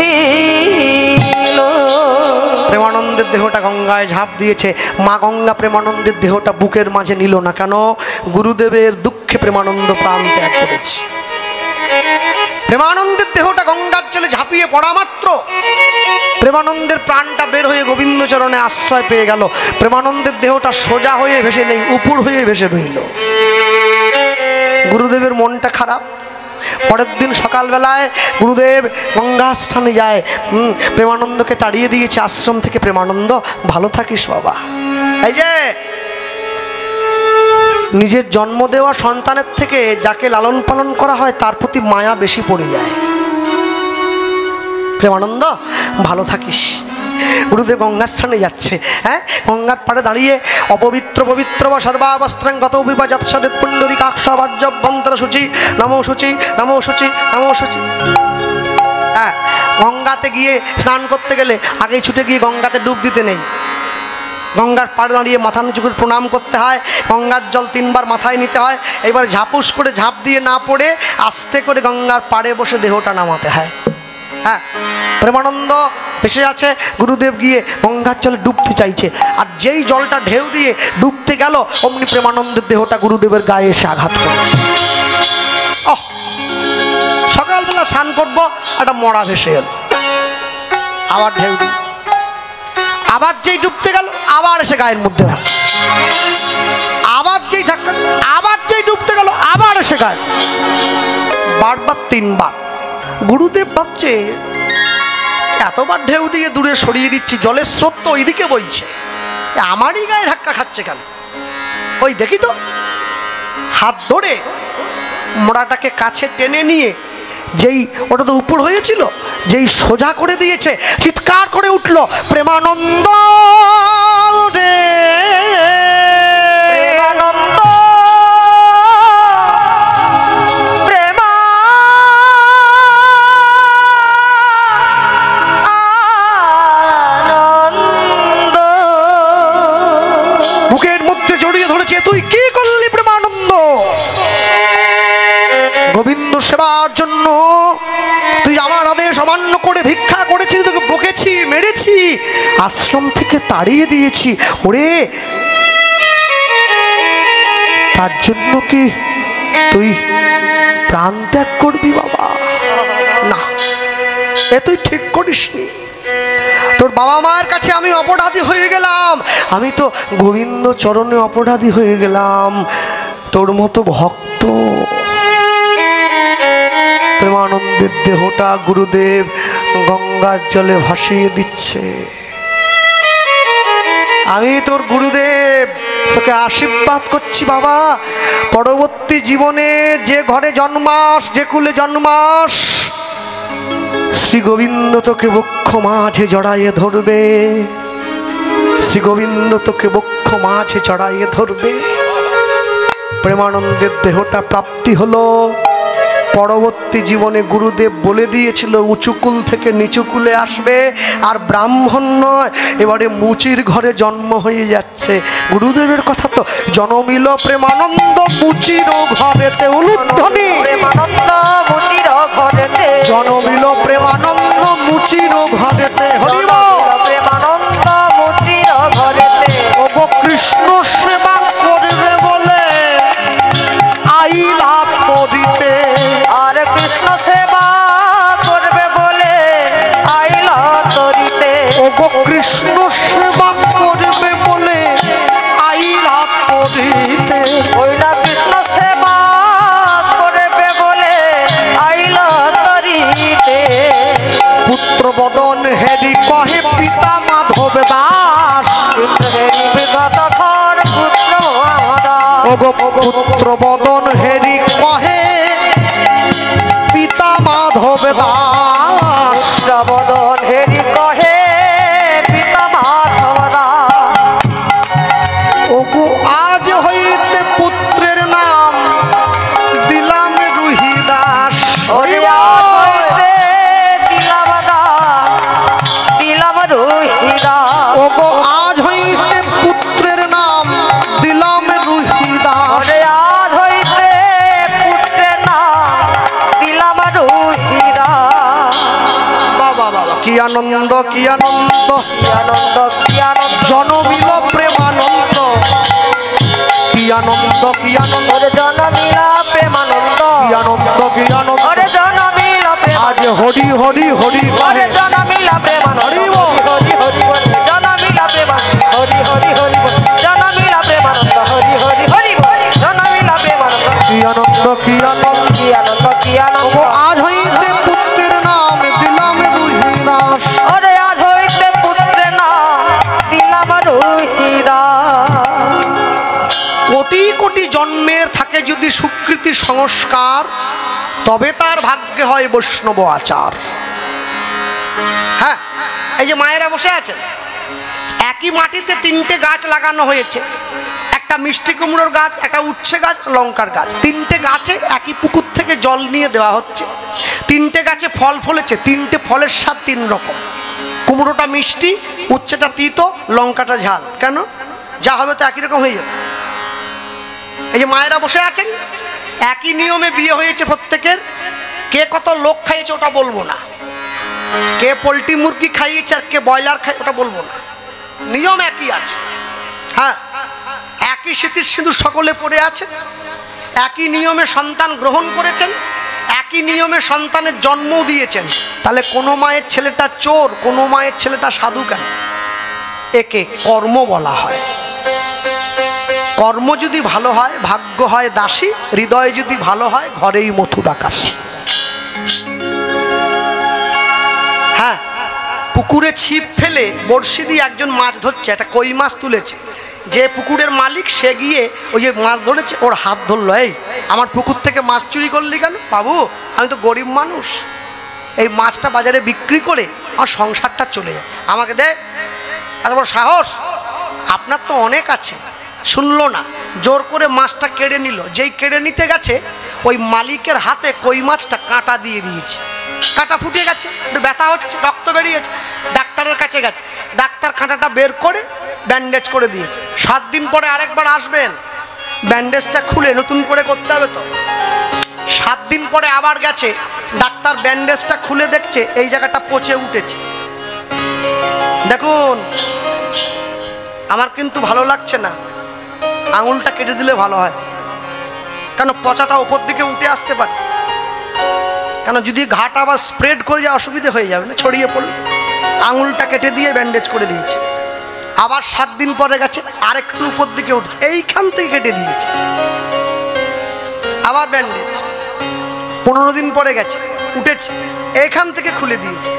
প্রেমানন্দের দেহটা গঙ্গায় ঝাঁপ দিয়েছে। মা গঙ্গা প্রেমানন্দের দেহটা বুকের মাঝে নিল না কেন? গুরুদেবের দুঃখে প্রেমানন্দ প্রাণ ত্যাগ করেছে। প্রেমানন্দের দেহটা গঙ্গার জলে ঝাঁপিয়ে পড়া মাত্র প্রেমানন্দের প্রাণটা বের হয়ে গোবিন্দচরণে আশ্রয় পেয়ে গেল। প্রেমানন্দের দেহটা সোজা হয়ে ভেসে নেই, উপর হয়ে ভেসে রইল। গুরুদেবের মনটা খারাপ। পরের দিন সকালবেলায় গুরুদেব গঙ্গা স্থানে যায়, প্রেমানন্দকে তাড়িয়ে দিয়েছে আশ্রম থেকে। প্রেমানন্দ ভালো থাকিস বাবা। এই যে নিজের জন্ম দেওয়া সন্তানের থেকে যাকে লালন পালন করা হয় তার প্রতি মায়া বেশি পড়ে যায়। প্রেমানন্দ ভালো থাকিস। গুরুদেব গঙ্গা স্থানে যাচ্ছে। হ্যাঁ, গঙ্গার পাড়ে দাঁড়িয়ে অপবিত্র পবিত্র বা সর্বাবস্ত্রাং গত বিপা যৎসদেত পুণ্ডরী কাক্ষাবাজ্যভ্যন্তর সূচি নমো সূচি নমো সূচি নমো সূচি। হ্যাঁ, গঙ্গাতে গিয়ে স্নান করতে গেলে আগেই ছুটে গিয়ে গঙ্গাতে ডুব দিতে নেই। গঙ্গার পাড়ে দাঁড়িয়ে মাথা নিচু করে প্রণাম করতে হয়। গঙ্গার জল 3 বার মাথায় নিতে হয়। এবার ঝাপুস করে ঝাঁপ দিয়ে না পড়ে আস্তে করে গঙ্গার পাড়ে বসে দেহটা নামাতে হয়। হ্যাঁ, প্রেমানন্দ ভেসে আছে। গুরুদেব গিয়ে গঙ্গার জলে ডুবতে চাইছে, আর যেই জলটা ঢেউ দিয়ে ডুবতে গেল অমনি প্রেমানন্দের দেহটা গুরুদেবের গায়ে এসে আঘাত করে। সকালবেলা স্নান করবো, একটা মরা ভেসে এল, আবার ঢেউ দিয়ে আবার যেই ডুবতে গেল আবার এসে গায়ের মধ্যে, আবার যেই ধাক্কা, আবার যেই ডুবতে গেল আবার এসে গায়ে, বারবার 3 বার। গুরুদেব ভাবছে এতবার ঢেউ দিয়ে দূরে সরিয়ে দিচ্ছি, জলের স্রোত তো ওইদিকে বইছে, আমারই গায়ে ধাক্কা খাচ্ছে কেন? ওই দেখি তো। হাত ধরে মোড়াটাকে কাছে টেনে নিয়ে যেই ওটা তো উপর হয়েছিল, যেই সোজা করে দিয়েছে, চিৎকার করে উঠল প্রেমানন্দ রে প্রেমানন্দ প্রেমানন্দ বুকের মধ্যে জড়িয়ে ধরেছে। তুই কি করলি প্রেমানন্দ? গোবিন্দ সেবার জন্য তুই আমার আদেশ অমান্য করে ভিক্ষা করেছিস, তোকে বকেছি, মেরেছি, আশ্রম থেকে তাড়িয়ে দিয়েছি। ওরে, তার জন্য কি তুই প্রাণ ত্যাগ করবি বাবা? না, এ তুই ঠিক করিসনি। তোর বাবা মায়ের কাছে আমি অপরাধী হয়ে গেলাম, আমি তো গোবিন্দ চরণে অপরাধী হয়ে গেলাম। তোর মতো ভক্ত। প্রেমানন্দের দেহটা গুরুদেব গঙ্গার জলে ভাসিয়ে দিচ্ছে। আমি তোর গুরুদেব, তোকে আশীর্বাদ করছি বাবা, পরবর্তী জীবনে যে ঘরে জন্মাস, যে কুলে জন্মাস, শ্রী গোবিন্দ তোকে বক্ষ মাঝে জড়াইয়ে ধরবে। শ্রী গোবিন্দ তোকে বক্ষ মাঝে জড়াইয়ে ধরবে। প্রেমানন্দের দেহটা প্রাপ্তি হলো। পরবর্তী জীবনে গুরুদেব বলে দিয়েছিল উঁচুকুল থেকে নিচুকুলে আসবে, আর ব্রাহ্মণ নয়, এবারে মুচির ঘরে জন্ম হয়ে যাচ্ছে। গুরুদেবের কথা তো, জনমিল প্রেমানন্দ মুচির ঘরেতে, উলুধ্বনি প্রেমানন্দ মুচির ঘরেতে, জনমিল প্রেমানন্দ মুচির ঘরেতে, হরি বল। প্রেমানন্দ মুচির ঘরেতে, ওগো কৃষ্ণ সেবা করবে বলে আইলা করিতে, আর কৃষ্ণ সেবা করবে বলে আইলা তরিতে, ওগো কৃষ্ণ সেবা করবে বলে আইলা করিতে, ওই না কৃষ্ণ সেবা করবে বলে আইলা তরিতে। পুত্র বদন হেরি কহে পিতা মাধব দাস, তখন পুত্র আমরা, ওগো পুত্র বদন হেরি কহে পিতা মাধব দাস, বদন হেরি কহে পিতা মাধবরা, ওগো আজ হইতে পুত্রের নাম দিলাম রুহিদাস, হরি বল। দিলাম দিলাম রুহিদা, ওগো আজ হইতে পুত্রের নাম দিলাম রুহিদাস, আজ হইতে পুত্রের নাম দিলাম রুহিদা। বাবা বাবা কি আনন্দ, কি আনন্দ, কি আনন্দ, কি আনন্দ, জনমিল প্রেমানন্দ, কি আনন্দ, কি আনন্দ, ওরে জনমিলা প্রেমানন্দ, কি আনন্দ, কি আনন্দ, ওরে জনমিলা আজ হরি হরি হরি ওরে কহে, জনমিলা প্রেমানন্দ, হরি বল। হরি হরি বল, জনমিলা প্রেমানন্দ, হরি হরি হরি বল, জনমিলা প্রেমানন্দ, হরি হরি হরি বল, জনমিলা প্রেমানন্দ, কি আনন্দ, কি আনন্দ, কি আনন্দ, কি আনন্দ, ওগো আজ হইতে পুত্রের নাম দিলাম রুহিদাস, ওরে আজ হইতে পুত্রের নাম দিলাম রুহিদা। কোটি কোটি জন্মের থাকে যদি সুকৃতি সংস্কার, তবে তার ভাগ্যে হয় বৈষ্ণব আচার। হ্যাঁ, এই যে মায়েরা বসে আছেন, একই মাটিতে তিনটে গাছ লাগানো হয়েছে, একটা মিষ্টি কুমড়োর গাছ, একটা উচ্ছে গাছ, লঙ্কার গাছ, তিনটে গাছে একই পুকুর থেকে জল নিয়ে দেওয়া হচ্ছে, তিনটে গাছে ফল ফলেছে, তিনটে ফলের স্বাদ তিন রকম, কুমড়োটা মিষ্টি, উচ্ছেটা তিতো, লঙ্কাটা ঝাল। কেন? যা হবে তো একই রকম হয়ে যাবে। এই যে মায়েরা বসে আছেন, একই নিয়মে বিয়ে হয়েছে প্রত্যেকের, কে কত লোক খাইয়েছে ওটা বলবো না, কে পোলট্রি মুরগি খাইয়েছে আর কে ব্রয়লার খাই ওটা বলবো না, নিয়ম একই আছে। হ্যাঁ, একই স্মৃতির সিঁদুর সকলে পড়ে আছে, একই নিয়মে সন্তান গ্রহণ করেছেন, একই নিয়মে সন্তানের জন্মও দিয়েছেন। তাহলে কোনো মায়ের ছেলেটা চোর, কোনো মায়ের ছেলেটা সাধু কেন? একে কর্ম বলা হয়। কর্ম যদি ভালো হয় ভাগ্য হয় দাসী, হৃদয় যদি ভালো হয় ঘরেই মথুর আকাশী। হ্যাঁ, পুকুরে ছিপ ফেলে বড়শি দিয়ে একজন মাছ ধরছে, একটা কই মাছ তুলেছে, যে পুকুরের মালিক সে গিয়ে ওই যে মাছ ধরেছে ওর হাত ধরলো, এই আমার পুকুর থেকে মাছ চুরি করলি কেন? বাবু আমি তো গরিব মানুষ, এই মাছটা বাজারে বিক্রি করে আমার সংসারটা চলে যায়, আমাকে দে। এত বড় সাহস আপনার তো অনেক আছে। শুনলো না, জোর করে মাছটা কেড়ে নিল। যেই কেড়ে নিতে গেছে ওই মালিকের হাতে কই মাছটা কাঁটা দিয়ে দিয়েছে, কাঁটা ফুটে গেছে, ব্যথা হচ্ছে, রক্ত বেরিয়েছে, ডাক্তারের কাছে গেছে, ডাক্তার কাঁটাটা বের করে ব্যান্ডেজ করে দিয়েছে। 7 দিন পরে আরেকবার আসবেন, ব্যান্ডেজটা খুলে নতুন করে করতে হবে তো। 7 দিন পরে আবার গেছে, ডাক্তার ব্যান্ডেজটা খুলে দেখছে এই জায়গাটা পচে উঠেছে। দেখুন আমার কিন্তু ভালো লাগছে না, আঙুলটা কেটে দিলে ভালো হয়, কেন পচাটা উপর দিকে উঠে আসতে পারে, কেন যদি ঘাটা আবার স্প্রেড করে যায় অসুবিধে হয়ে যাবে না, ছড়িয়ে পড়লে। আঙুলটা কেটে দিয়ে ব্যান্ডেজ করে দিয়েছে। আবার 7 দিন পরে গেছে, আরেকটু উপর দিকে উঠছে, এইখান থেকে কেটে দিয়েছে, আবার ব্যান্ডেজ। 15 দিন পরে গেছে, উঠেছে, এইখান থেকে খুলে দিয়েছে।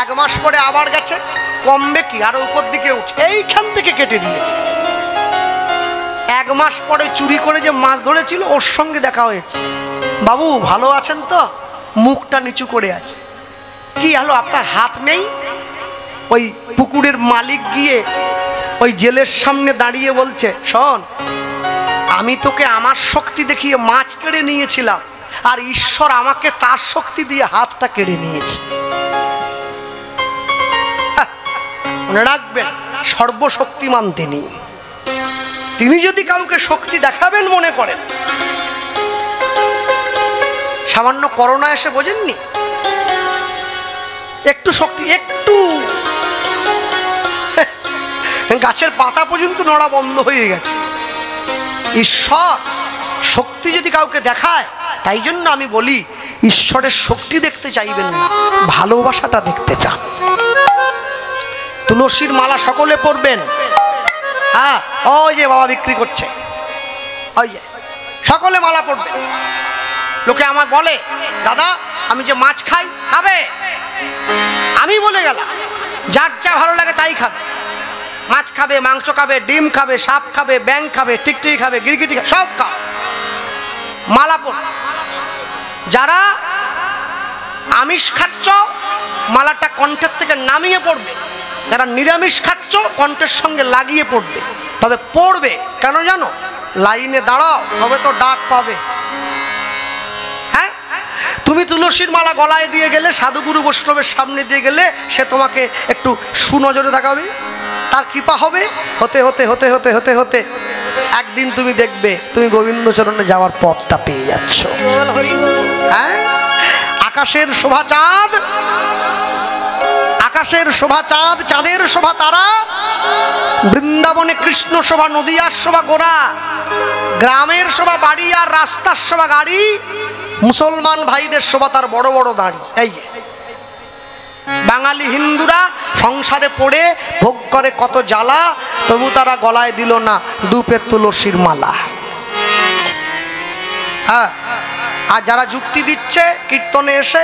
1 মাস পরে আবার গেছে, কমবে কি আরো উপর দিকে উঠছে, এইখান থেকে কেটে দিয়েছে। 1 মাস পরে চুরি করে যে মাছ ধরেছিল ওর সঙ্গে দেখা হয়েছে, বাবু ভালো আছেন তো? মুখটা নিচু করে আছে। কি হলো, আপনার হাত নেই? ওই পুকুরের মালিক গিয়ে ওই জেলের সামনে দাঁড়িয়ে বলছে, শোন আমি তোকে আমার শক্তি দেখিয়ে মাছ কেড়ে নিয়েছিলাম, আর ঈশ্বর আমাকে তার শক্তি দিয়ে হাতটা কেড়ে নিয়েছে। মনে রাখবেন, সর্বশক্তিমান তিনি। তিনি যদি কাউকে শক্তি দেখাবেন মনে করেন, সামান্য করোনা এসে বোঝেননি, একটু শক্তি, একটু গাছের পাতা পর্যন্ত নড়া বন্ধ হয়ে গেছে। ঈশ্বর শক্তি যদি কাউকে দেখায়, তাই জন্য আমি বলি ঈশ্বরের শক্তি দেখতে চাইবেন না, ভালোবাসাটা দেখতে চান। তুলসীর মালা সকলে পরবেন। হ্যাঁ, ওই যে বাবা বিক্রি করছে, ওই যে সকলে মালা পরবে। লোকে আমার বলে, দাদা আমি যে মাছ খাই, খাবে? আমি বলে গেলাম, যার যা ভালো লাগে তাই খাবে। মাছ খাবে, মাংস খাবে, ডিম খাবে, সাপ খাবে, ব্যাং খাবে, টিকটিকি খাবে, গিরগিটি খাবে, সব খাও, মালা পর। যারা আমিষ খাচ্ছ, মালাটা কণ্ঠের থেকে নামিয়ে পড়বে। যারা নিরামিষ খাচ্ছ, কণ্ঠের সঙ্গে লাগিয়ে পড়বে। তবে পড়বে কেন জানো? লাইনে দাঁড়াও, তবে তো ডাক পাবে। হ্যাঁ, তুমি তুলসীর মালা গলায় দিয়ে গেলে, সাধুগুরু বৈষ্ণবের সামনে দিয়ে গেলে, সে তোমাকে একটু সুনজরে দেখাবে, তার কৃপা হবে। হতে হতে হতে হতে হতে হতে একদিন তুমি দেখবে তুমি গোবিন্দচরণে যাওয়ার পথটা পেয়ে যাচ্ছ। হ্যাঁ, আকাশের শোভা চাঁদ, আকাশের শোভা চাঁদ, চাঁদের শোভা তারা, বৃন্দাবনে কৃষ্ণ শোভা, নদিয়ার শোভা গোরা, গ্রামের শোভা বাড়ি আর রাস্তার শোভা গাড়ি, মুসলমান ভাইদের শোভা তার বড় বড় দাড়ি। এই বাঙালি হিন্দুরা সংসারে পড়ে ভোগ করে কত জ্বালা, তবু তারা গলায় দিল না দুপে তুলসীর মালা। হ্যাঁ, আর যারা যুক্তি দিচ্ছে কীর্তনে এসে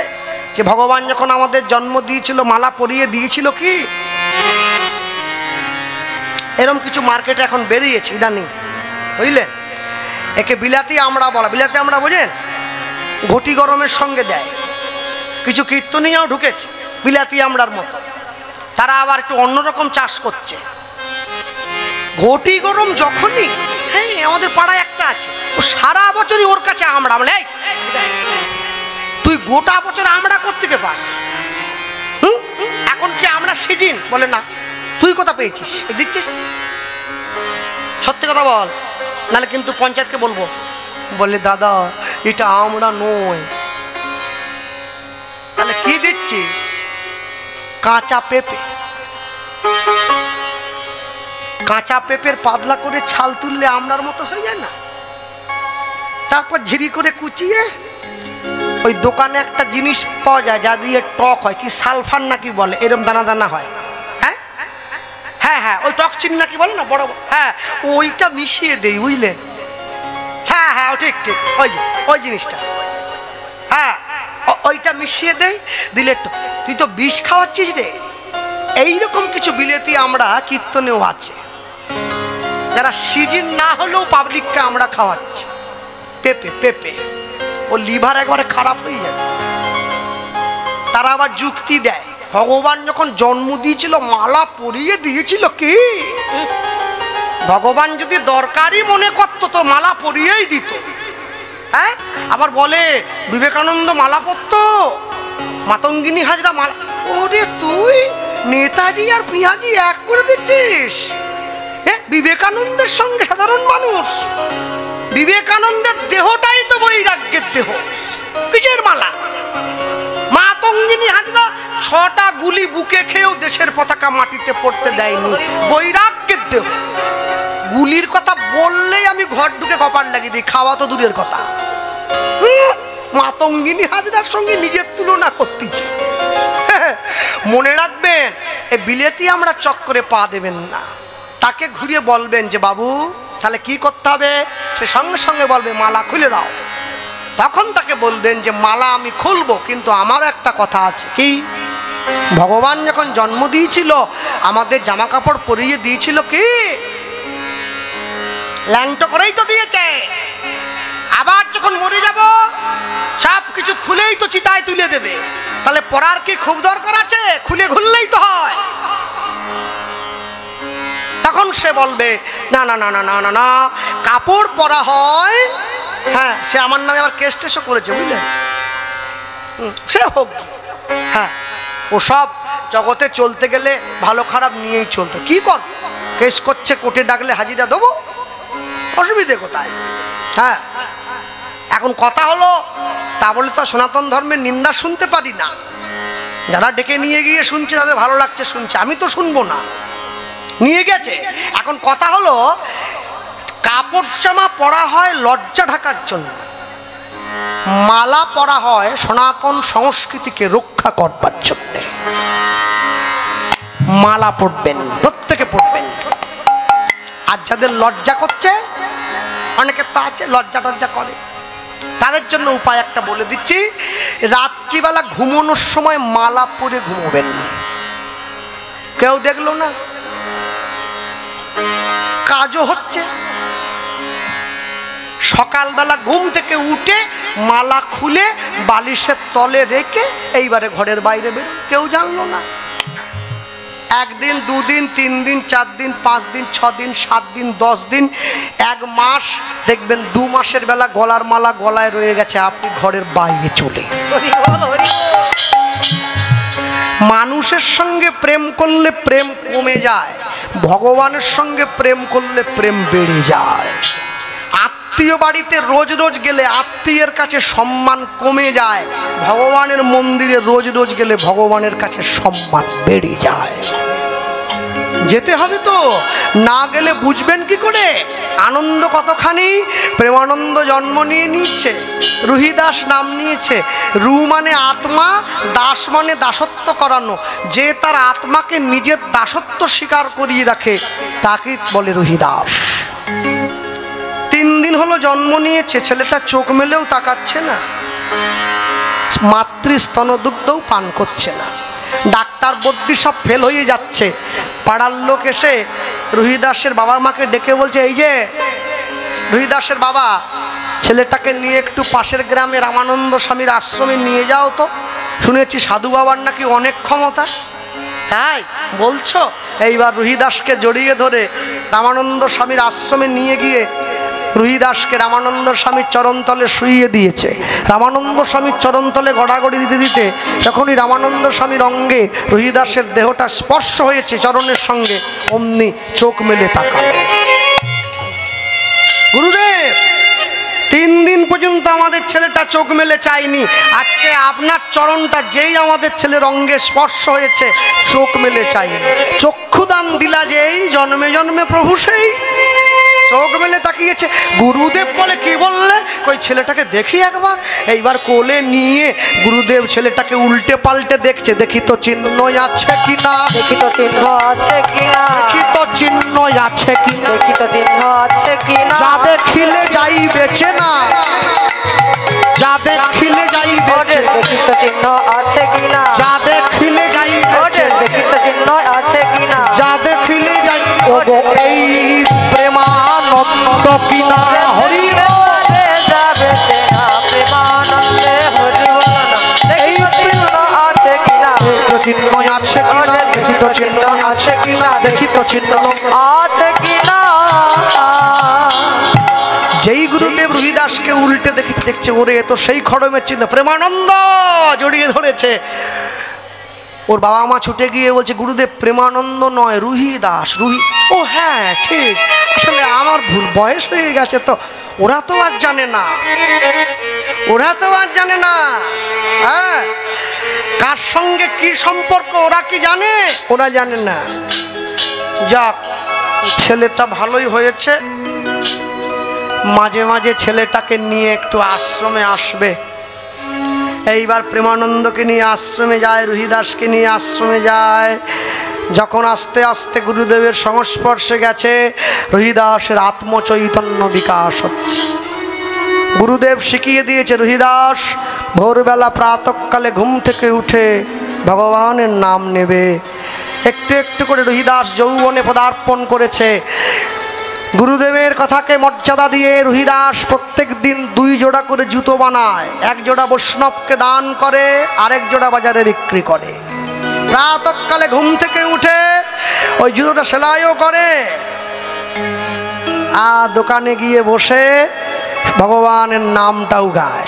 যে ভগবান যখন আমাদের জন্ম দিয়েছিল মালা পরিয়ে দিয়েছিল কি, এরকম কিছু মার্কেটে এখন বেরিয়েছে ইদানিং, বুঝলেন? একে বিলাতি আমরা বলা। বিলাতি আমরা বোঝেন, ঘটি গরমের সঙ্গে দেয়। কিছু কীর্তনীয়াও ঢুকেছে বিলাতি আমরার মতো। তারা আবার একটু অন্যরকম চাষ করছে। ঘটি গরম যখনই, হ্যাঁ আমাদের পাড়ায় একটা আছে, ও সারা বছরই ওর কাছে আমরা বলে, তুই গোটা বছর আমরা কোত্থেকে পাস? এখন কি আমরা সিজিন? বলে না। তুই কোথা পেয়েছিস? দিচ্ছিস? সত্যি কথা বল, নাহলে কিন্তু পঞ্চায়েতকে বলবো। বলে দাদা এটা আমরা নয়। তাহলে কি দিচ্ছি? কাঁচা পেঁপে। কাঁচা পেঁপের পাতলা করে ছাল তুললে আমরার মতো হয়ে যায় না? তারপর ঝিরি করে কুচিয়ে ওই দোকানে একটা জিনিস পাওয়া যায় যা দিয়ে টক হয়, কি সালফার নাকি বলে, এরকম দানা দানা হয়। হ্যাঁ হ্যাঁ হ্যাঁ, ওই টক চিনি নাকি বলে না, বড়। হ্যাঁ, ওইটা মিশিয়ে দেই, বুঝলেন? হ্যাঁ হ্যাঁ, ঠিক ঠিক, ওই যে ওই জিনিসটা। হ্যাঁ, ওইটা মিশিয়ে দেই, দিলে তুই তো বিষ খাওয়াচ্ছিস রে। এইরকম কিছু বিলেতি আমরা কীর্তনেও আছে, যারা সিজন না হলেও পাবলিককে আমরা খাওয়াচ্ছি। পেঁপে পেঁপে, ও লিভার একবারে খারাপ হয়ে যাবে। তারা আবার যুক্তি দেয়, ভগবান যখন জন্ম দিয়েছিল মালা পরিয়ে দিয়েছিল কি? ভগবান যদি দরকারই মনে করতো তো মালা পরিয়েই দিত। হ্যাঁ, আবার বলে বিবেকানন্দ মালা পরতো, মাতঙ্গিনী হাজরা মালা। ওরে তুই নেতাজি আর পিঁয়াজি এক করে দিচ্ছিস? বিবেকানন্দের সঙ্গে সাধারণ মানুষ। বিবেকানন্দের দেহটাই তো বৈরাগ্যের দেহ, কিসের মালা? মাতঙ্গিনী হাজরা 6টা গুলি বুকে খেয়েও দেশের পতাকা মাটিতে পড়তে দেয়নি, বৈরাগ্যের দেহ। গুলির কথা বললেই আমি ঘর ঢুকে কপাল লাগিয়ে দিই, খাওয়া তো দূরের কথা। মাতঙ্গিনী হাজরার সঙ্গে নিজের তুলনা করতেছে। মনে রাখবেন, এই বিলেতি আমরা চক্করে পা দেবেন না। তাকে ঘুরিয়ে বলবেন যে বাবু তাহলে কি করতে হবে? সে সঙ্গে সঙ্গে বলবে মালা খুলে দাও। তখন তাকে বলবেন যে মালা আমি খুলবো, কিন্তু আমার একটা কথা আছে। কি? ভগবান যখন জন্ম দিয়েছিল আমাদের জামা কাপড় পরিয়ে দিয়েছিল কি? ল্যাংটো করেই তো দিয়েছে। আবার যখন মরে যাব সব কিছু খুলেই তো চিতায় তুলে দেবে। তাহলে পরার কি খুব দরকার আছে? খুলে ঘুরলেই তো হয়। তখন সে বলবে না না না না না না না, কাপড় পরা হয় হ্যাঁ, সে আমার নামে আবার কেস টেসও করেছে, বুঝলেন? সে হোক, হ্যাঁ, ও সব জগতে চলতে গেলে ভালো খারাপ নিয়েই চলতো। কি কর, কেস করছে, কোর্টে ডাকলে হাজিরা দেবো, অসুবিধে কোথায়? হ্যাঁ, এখন কথা হলো, তা বলে তো সনাতন ধর্মের নিন্দা শুনতে পারি না। যারা ডেকে নিয়ে গিয়ে শুনছে তাদের ভালো লাগছে শুনছে, আমি তো শুনবো না। নিয়ে গেছে, এখন কথা হলো কাপড় জামা পরা হয় লজ্জা ঢাকার জন্য, মালা পরা হয় সনাতন সংস্কৃতিকে রক্ষা করবার জন্য। মালা পড়বেন, প্রত্যেকে পড়বেন। আর যাদের লজ্জা করছে, অনেকে তো আছে লজ্জা টজ্জা করে, তাদের জন্য উপায় একটা বলে দিচ্ছি। রাত্রিবেলা ঘুমানোর সময় মালা পরে ঘুমোবেন। কেউ দেখলো না, কাজও হচ্ছে। সকালবেলা ঘুম থেকে উঠে মালা খুলে বালিশের তলে রেখে এইবারে ঘরের বাইরে বের, কেউ জানলো না। একদিন, দুদিন, 3 দিন, 4 দিন, 5 দিন, 6 দিন, 7 দিন, 10 দিন, 1 মাস, দেখবেন 2 মাসের বেলা গলার মালা গলায় রয়ে গেছে, আপনি ঘরের বাইরে চলে। মানুষের সঙ্গে প্রেম করলে প্রেম কমে যায়, ভগবানের সঙ্গে প্রেম করলে প্রেম বেড়ে যায়। আত্মীয় বাড়িতে রোজ রোজ গেলে আত্মীয়ের কাছে সম্মান কমে যায়, ভগবানের মন্দিরে রোজ রোজ গেলে ভগবানের কাছে সম্মান বেড়ে যায়। যেতে হবে তো, না গেলে বুঝবেন কি করে আনন্দ কতখানি। প্রেমানন্দ জন্ম নিয়ে নিচ্ছে, রুহিদাস নাম নিয়েছে। রু মানে আত্মা, দাস মানে দাসত্ব করানো। যে তার আত্মাকে নিজের দাসত্ব স্বীকার করিয়ে রাখে তাকে বলে রুহিদাস। 3 দিন হলো জন্ম নিয়েছে, ছেলেটা চোখ মেলেও তাকাচ্ছে না, মাতৃস্তন দুগ্ধও পান করছে না। ডাক্তার বদ্যি সব ফেল হয়ে যাচ্ছে। পাড়ার লোক এসে রুহিদাসের বাবার মাকে ডেকে বলছে, এই যে রুহিদাসের বাবা, ছেলেটাকে নিয়ে একটু পাশের গ্রামে রামানন্দ স্বামীর আশ্রমে নিয়ে যাও তো, শুনেছি সাধু বাবার নাকি অনেক ক্ষমতা। তাই বলছো? এইবার রুহিদাসকে জড়িয়ে ধরে রামানন্দ স্বামীর আশ্রমে নিয়ে গিয়ে রুহিদাসকে রামানন্দ স্বামীর চরণতলে শুইয়ে দিয়েছে। রামানন্দ স্বামীর চরণতলে গড়াগড়ি দিতে দিতে যখনই রামানন্দ স্বামীর অঙ্গে রুহিদাসের দেহটা স্পর্শ হয়েছে চরণের সঙ্গে, অমনি চোখ মেলে তাকাল। গুরুদেব, 3 দিন পর্যন্ত আমাদের ছেলেটা চোখ মেলে চায়নি, আজকে আপনার চরণটা যেই আমাদের ছেলের অঙ্গে স্পর্শ হয়েছে চোখ মেলে চাইনি। চক্ষুদান দিলা যেই, জন্মে জন্মে প্রভু সেই। চোখ মেলে তাকিয়েছে। গুরুদেব বলে, কি বললে? কই ছেলেটাকে দেখি একবার। এইবার কোলে নিয়ে গুরুদেব ছেলেটাকে উল্টে পাল্টে দেখছে, দেখি তো চিহ্ন আছে কিনা, দেখি তো চিহ্ন আছে কিনা, দেখি তো চিহ্ন আছে কিনা, দেখি তো চিহ্ন আছে কিনা। যা দেখিলে যাই বেছে না, যা দেখিলে যাই বেছে, দেখি তো চিহ্ন আছে কিনা, যা দেখিলে যাই বেছে, দেখি তো চিহ্ন আছে কিনা, যা দেখিলে যাই। ওগো এই প্রেমানন্দ কিনা, হরি বলে যাবে চেনা, প্রেমানন্দে হরি বল না। দেখি তো চিহ্ন আছে কিনা, চিহ্ন আছে কিনা, দেখি তো চিহ্ন আছে কিনা, দেখি তো চিহ্ন আছে কিনা। যেই গুরুদেব রুহিদাসকে উল্টে দেখছে, ওরে এ তো সেই খড়মের চিহ্ন। প্রেমানন্দ জড়িয়ে ধরেছে। ওর বাবা মা ছুটে গিয়ে বলছে, গুরুদেব প্রেমানন্দ নয়, রুহিদাস। ও হ্যাঁ ঠিক, আসলে আমার ভুল, বয়স হয়ে গেছে তো। ওরা তো আর জানে না, ওরা তো আর জানে না। হ্যাঁ, কার সঙ্গে কি সম্পর্ক ওরা কি জানে? ওরা জানে না। যাক, ছেলেটা ভালোই হয়েছে। মাঝে মাঝে ছেলেটাকে নিয়ে একটু আশ্রমে আসবে। এইবার প্রেমানন্দকে নিয়ে আশ্রমে যায়, রুহিদাসকে নিয়ে আশ্রমে যায়। যখন আস্তে আস্তে গুরুদেবের সংস্পর্শে গেছে, রুহিদাসের আত্মচৈতন্য বিকাশ হচ্ছে। গুরুদেব শিখিয়ে দিয়েছে, রুহিদাস ভোরবেলা প্রাতঃকালে ঘুম থেকে উঠে ভগবানের নাম নেবে। একটু একটু করে রুহিদাস যৌবনে পদার্পণ করেছে। গুরুদেবের কথাকে মর্যাদা দিয়ে রুহিদাস প্রত্যেক দিন 2 জোড়া করে জুতো বানায়। 1 জোড়া বৈষ্ণবকে দান করে, আরেক জোড়া বাজারে বিক্রি করে। প্রাতঃকালে ঘুম থেকে উঠে ওই জুতোটা সেলাইও করে, আর দোকানে গিয়ে বসে ভগবানের নামটাও গায়।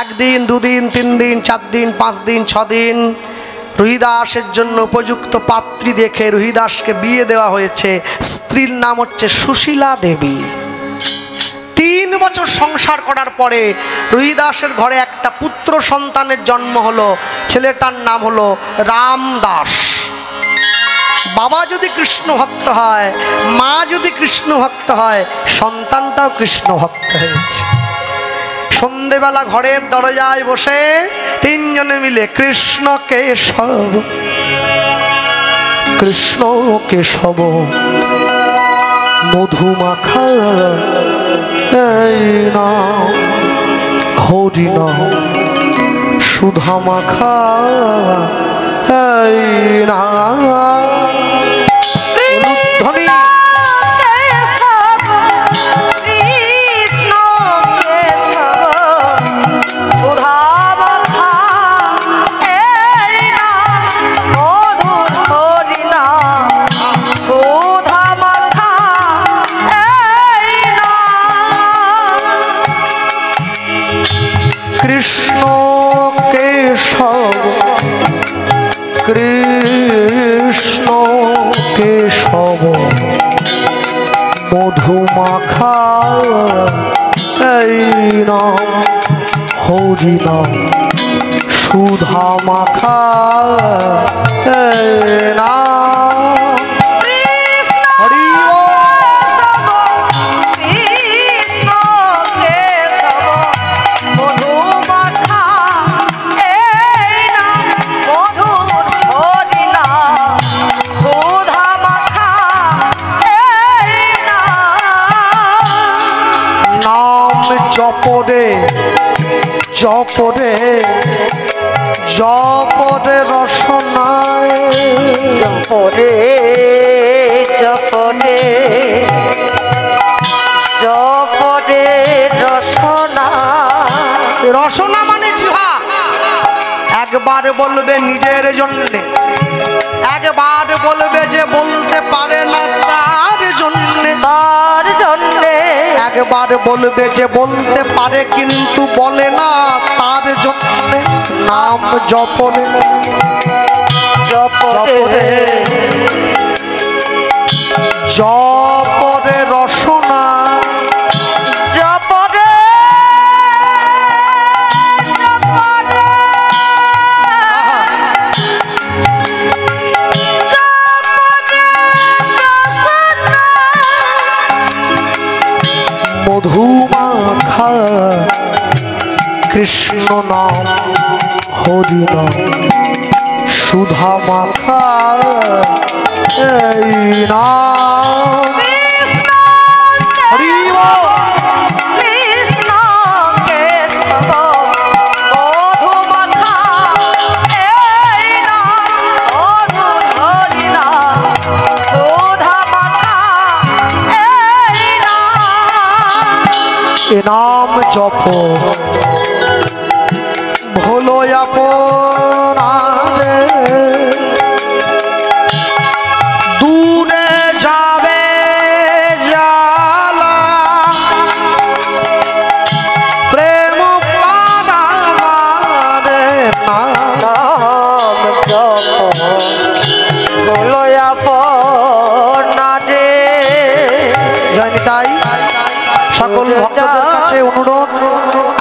একদিন, দুদিন, 3 দিন, 4 দিন, 5 দিন, 6 দিন রুহিদাসের জন্য উপযুক্ত পাত্রী দেখে রুহিদাসকে বিয়ে দেওয়া হয়েছে। স্ত্রীর নাম হচ্ছে সুশীলা দেবী। 3 বছর সংসার করার পরে রুহিদাসের ঘরে একটা পুত্র সন্তানের জন্ম হলো। ছেলেটার নাম হলো রামদাস। বাবা যদি কৃষ্ণ ভক্ত হয়, মা যদি কৃষ্ণ ভক্ত হয়, সন্তানটাও কৃষ্ণ ভক্ত হয়েছে। সন্ধেবেলা ঘরের দরজায় বসে 3 জনে মিলে কৃষ্ণ কেশব, কৃষ্ণ কেশব মধুমাখা এই নাম, হরি নাম সুধা মাখা এই নাম। ধ্বনি কৃষ্ণ কেশব, কৃষ্ণ কেশব মধুমাখা এই নাম, হরি নাম সুধা মাখা এই নাম। হরি জপরে জপরে জপরে রসনায়, জপরে জপরে জপরে রসনা। রসনা মানে জিহ্বা। একবার বলবে নিজের জন্যে, একবার বলবে যে বলতে পারে না তার জন্যে, তার জন্যে একবার বলবে যে বলতে পারে কিন্তু বলে না তার জন্যে। নাম জপরে জপরে জপরে রসনা, জপরে জপরে মধুমাখা কৃষ্ণ নাম, হরি নাম সুধা মাখা এই নাম। হরি বল। কৃষ্ণ কেশব মধুমাখা এই নাম, মধু হরি নাম সুধা মাখা এই নাম। এ নাম জপ ভোলো আপনারে, দূরে যাবে জালা প্রেম পারে না। নাম জপ বলো আপনারে। তাই সকল ভক্তদের কাছে অনুরোধ,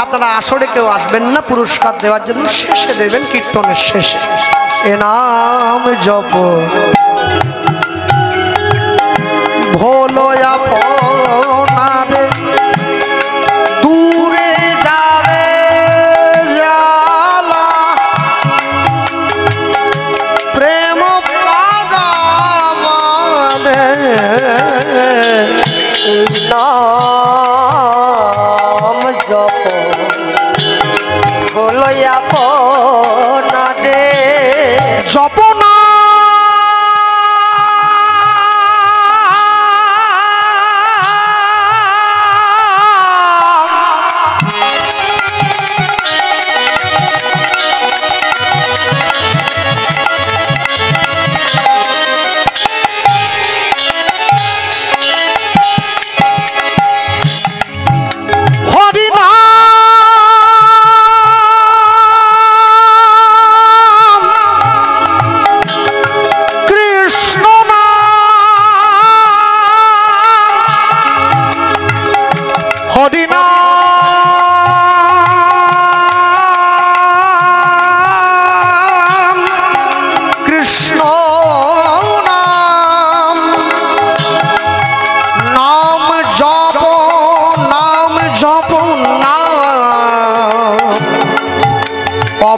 আপনারা আসরে কেউ আসবেন না, পুরস্কার দেওয়ার জন্য শেষে দেবেন, কীর্তনের শেষে। এ নাম জপ ভোলো আপনারে, দূরে যাবে জালা প্রেম পাগামানে। নাম জপ বলো আপনারে। জপনা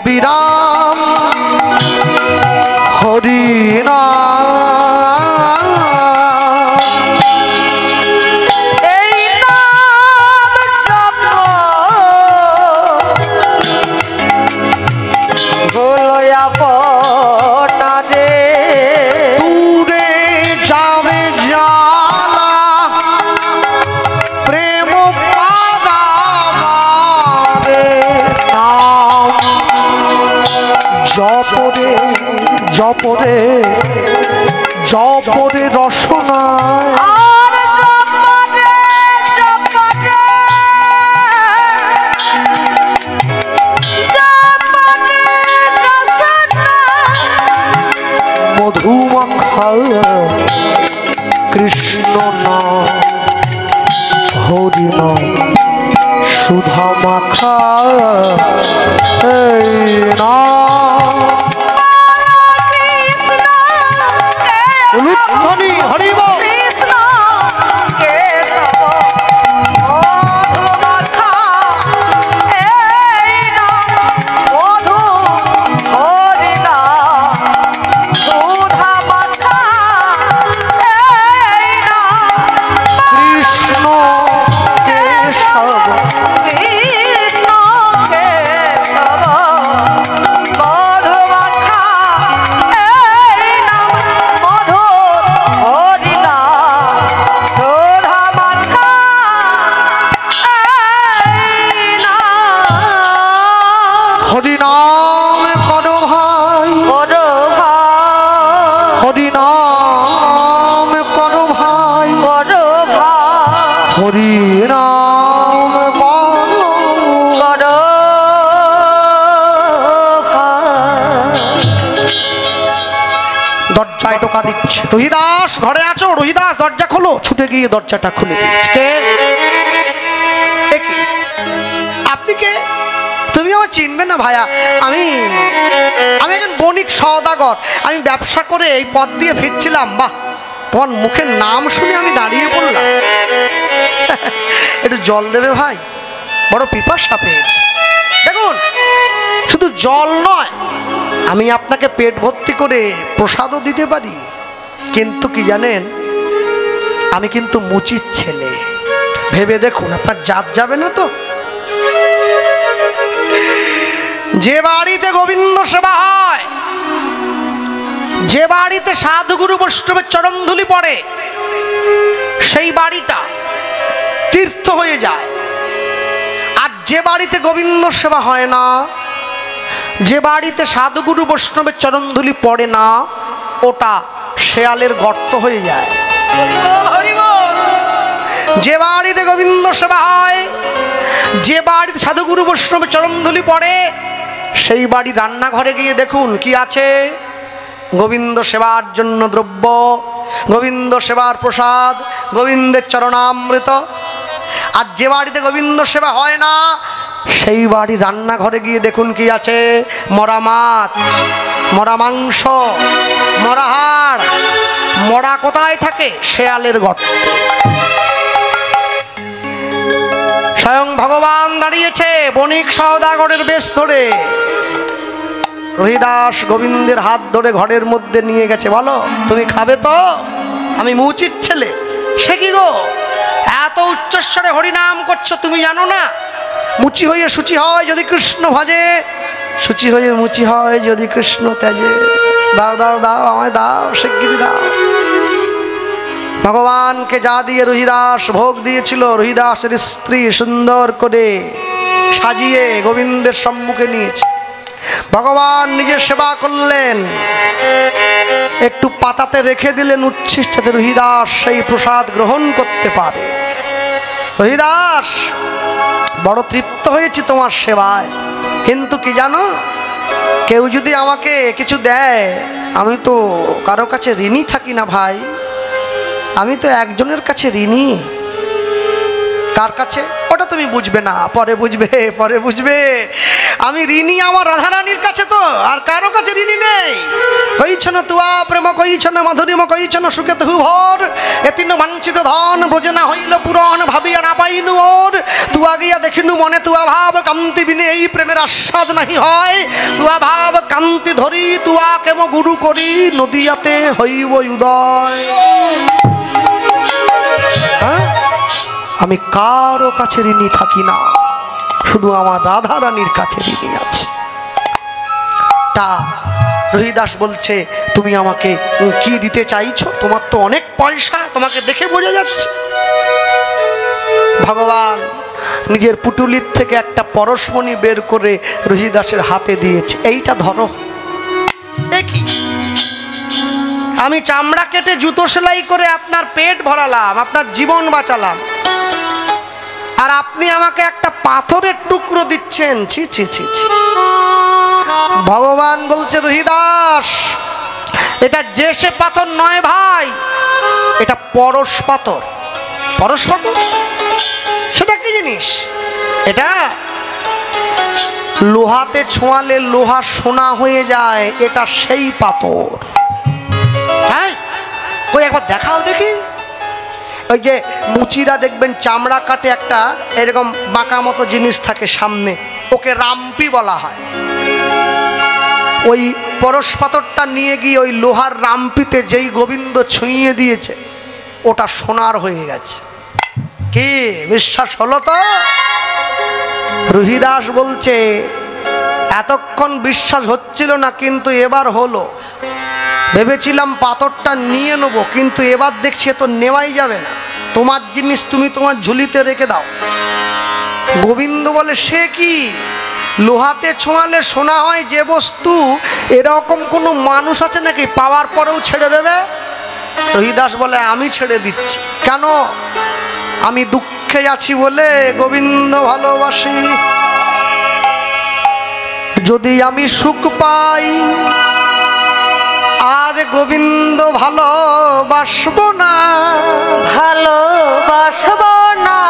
অবিরাম হরি নাম। এই নাম জপ হলো আপনারে দূরে যাবে জালা প্রেম পারাবারে নাম জপরে জপরে জপরে রসনায় আর জপরে জপরে জপরে রসনা মধুমাখা কৃষ্ণ নাম হরি নাম সুধা মাখা এই নাম। উলুধ্বনি হরি বল। কৃষ্ণ কেশব মধু মাখা এই নাম মধু হরি নাম সুধা মাখা এই নাম কৃষ্ণ কেশব কৃষ্ণ কেশব মধু মাখা এই নাম মধু হরি নাম সুধা মাখা এই নাম হরি নাম করো ভাই করো ভাই হরি নাম করো ভাই করো ভাই হরি নাম করো। করো ভাই দরজায় টোকা দিচ্ছে। রোহিদাস ঘরে আছো? রোহিদাস দরজা খোলো। ছুটে গিয়ে দরজাটা খুলে দিচ্ছে। কে? এ কে? আপনি কে? তুমি আমার চিনবে না ভাইয়া। আমি একজন বণিক সওদাগর। আমি ব্যবসা করে এই পথ দিয়ে ফিরছিলাম। বাহ, তোমার মুখের নাম শুনে আমি দাঁড়িয়ে পড়লাম। একটু জল দেবে ভাই, বড় পিপাসা পেয়েছে। দেখুন, শুধু জল নয়, আমি আপনাকে পেট ভর্তি করে প্রসাদও দিতে পারি। কিন্তু কি জানেন, আমি কিন্তু মুচির ছেলে। ভেবে দেখুন, আপনার জাত যাবে না তো? যে বাড়িতে গোবিন্দ সেবা হয়, যে বাড়িতে সাধুগুরু বৈষ্ণবের চরণধুলি পড়ে, সেই বাড়িটা তীর্থ হয়ে যায়। আর যে বাড়িতে গোবিন্দ সেবা হয় না, যে বাড়িতে সাধুগুরু বৈষ্ণবের চরণধুলি পড়ে না, ওটা শেয়ালের গর্ত হয়ে যায়। যে বাড়িতে গোবিন্দ সেবা হয়, যে বাড়িতে সাধুগুরু বৈষ্ণবের চরণধুলি পড়ে, সেই বাড়ি রান্নাঘরে গিয়ে দেখুন কি আছে। গোবিন্দ সেবার জন্য দ্রব্য, গোবিন্দ সেবার প্রসাদ, গোবিন্দের চরণামৃত। আর যে বাড়িতে গোবিন্দ সেবা হয় না, সেই বাড়ি রান্নাঘরে গিয়ে দেখুন কি আছে। মরা মাছ, মরা মাংস, মরা হাড়। মরা কোথায় থাকে? শেয়ালের গর্ত। স্বয়ং ভগবান দাঁড়িয়েছে বণিক সওদাগরের বেশ ধরে। রোহিদাস গোবিন্দের হাত ধরে ঘরের মধ্যে নিয়ে গেছে। বলো, তুমি খাবে তো? আমি মুচির ছেলে। সে কি গো, এত উচ্চস্বরে হরিনাম করছো, তুমি জানো না? মুচি হয়ে সূচি হয় যদি কৃষ্ণ ভজে, সূচি হয়ে মুচি হয় যদি কৃষ্ণ ত্যাজে। দাও দাও দাও, আমায় দাও, শিগগিরি দাও। ভগবানকে যা দিয়ে রোহিদাস ভোগ দিয়েছিল, রোহিদাসের স্ত্রী সুন্দর করে সাজিয়ে গোবিন্দের সম্মুখে নিয়েছে। ভগবান নিজের সেবা করলেন, একটু পাতাতে রেখে দিলেন উচ্ছিষ্ট, যাতে রোহিদাস সেই প্রসাদ গ্রহণ করতে পারে। রোহিদাস, বড় তৃপ্ত হয়েছি তোমার সেবায়। কিন্তু কি জানো, কেউ যদি আমাকে কিছু দেয়, আমি তো কারো কাছে ঋণী থাকি না ভাই। আমি তো একজনের কাছে ঋণী। কার কাছে? ওটা তুমি বুঝবে না, পরে বুঝবে, পরে বুঝবে। আমি ঋণী আমার রাধারানীর কাছে, তো আর কারো কাছে ঋণী নেই। কইছ না তুয়া প্রেম, কইছ না মাধুরীম, কইছ না সুখে তহু ভর। এতিন বাঞ্ছিত ধন ব্রজে না হইল পুরন, ভাবিয়া না পাইনু ওর। তু তুয়া গিয়া দেখিনু মনে তুয়া ভাব কান্তি বিনে এই প্রেমের আস্বাদ নাহি হয়। তুয়া ভাব কান্তি ধরি তুয়া কেম গুরু করি নদিয়াতে হইব উদয়। আমি কারো কাছে ঋণী থাকি না, শুধু আমার রাধা রানীর কাছে ঋণী আছি। তা রহিদাস বলছে তুমি আমাকে কি দিতে চাইছো? তোমার তো অনেক পয়সা, তোমাকে দেখে বোঝা যাচ্ছে। ভগবান নিজের পুটুলির থেকে একটা পরশমণি বের করে রহিদাসের হাতে দিয়েছে, এইটা ধরো। দেখি আমি চামড়া কেটে জুতো সেলাই করে আপনার পেট ভরালাম, আপনার জীবন বাঁচালাম, আর আপনি আমাকে একটা পাথরের টুকরো দিচ্ছেন। ছি ছি ছি ছি। ভগবান বলছে রহিদাস এটা যে সে পাথর নয় ভাই, এটা পরশ পাথর। পরশ পাথর সেটা কি জিনিস? এটা লোহাতে ছোঁয়ালে লোহা সোনা হয়ে যায়, এটা সেই পাথর। হ্যাঁ কই একবার দেখাও দেখি। ওই যে মুচিরা দেখবেন চামড়া কাটে একটা এরকম বাঁকা মতো জিনিস থাকে সামনে, ওকে রাম্পি বলা হয়। ওই পরশ পাথরটা নিয়ে গিয়ে ওই লোহার রাম্পিতে যেই গোবিন্দ ছুঁয়ে দিয়েছে ওটা সোনার হয়ে গেছে। কি বিশ্বাস হলো তো? রহিদাস বলছে এতক্ষণ বিশ্বাস হচ্ছিল না, কিন্তু এবার হলো। ভেবেছিলাম পাথরটা নিয়ে নেবো, কিন্তু এবার দেখছি তো নেওয়াই যাবে না, তোমার জিনিস তুমি তোমার ঝুলিতে রেখে দাও। গোবিন্দ বলে সে কি? লোহাতে ছোঁয়ালে সোনা হয় যে বস্তু, এরকম কোনো মানুষ আছে নাকি পাওয়ার পরেও ছেড়ে দেবে? রহিদাস বলে আমি ছেড়ে দিচ্ছি। কেন? আমি দুঃখে আছি বলে গোবিন্দ ভালোবাসি। যদি আমি সুখ পাই আর গোবিন্দ ভালোবাসবো না, ভালোবাসবো না।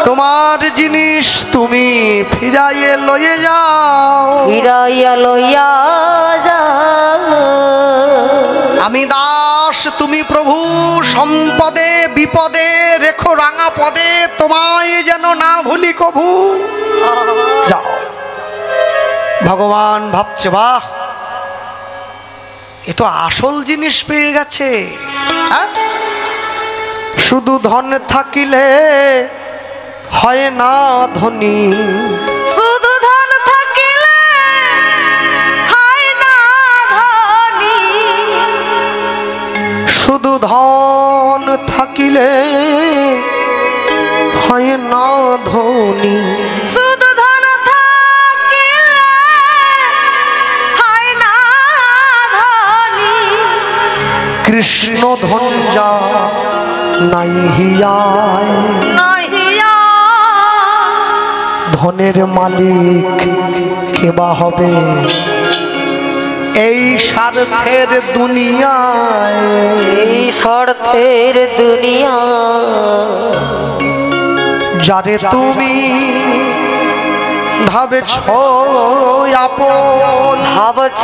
তোমার জিনিস তুমি ফিরাইয়ে লয়ে যাও, ফিরাইয়া লইয়া যাও। আমি দাস তুমি প্রভু, সম্পদে বিপদে রেখো রাঙা পদে, তোমায় যেন না ভুলি কভু। যাও। ভগবান ভাবছে বাহ, এ তো আসল জিনিস পেয়ে গেছে। শুধু ধন থাকিলে হয় না ধনী, শুধু ধন থাকিলে হয় না ধনী। শুধু ধন থাকিলে হয় না ধনী। শুধু ধন থাকিলে হয় না ধনী। কৃষ্ণ ধন যা নাই হিয়ায়, নহিয়া ধনের মালিক কেবা হবে এই স্বার্থের দুনিয়ায়। এই স্বার্থের দুনিয়া। যারে তুমি ভাবেছ আপন, ভাবছ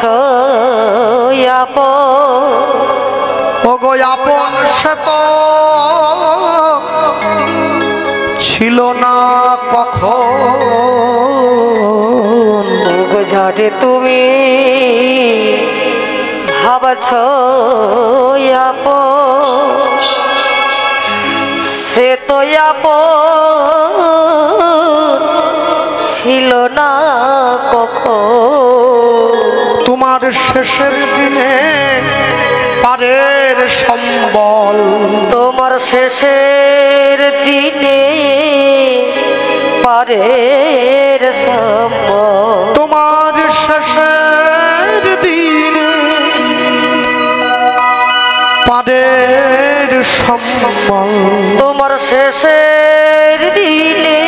আপন, ওগো আপন সে তো ছিল না কখন। ওগো যারে তুমি ভাবছ আপন, সে তো আপন ছিল না কখন। তোমার শেষের দিনে পারের সম্বল, তোমার শেষের দিনে পারের সম্বল। তোমার শেষের দিনে পারের সম্বল। তোমার শেষের দিনে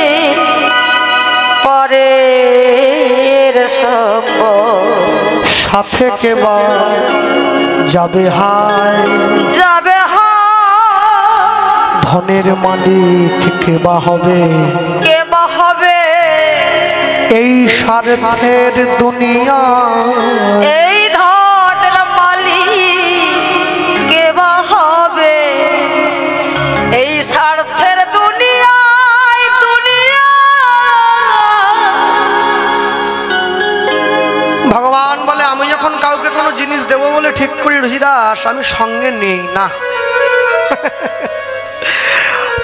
পারের সম্বল। সাথে কেবা যাবে হায়, যাবে ধনের মালিক কেবা হবে, কে বা হবে এই স্বার্থের দুনিয়া। এই ধনের মালিক কে বা হবে এই স্বার্থের দুনিয়ায়। ঠিক করি রহিদাস আমি সঙ্গে নেই না,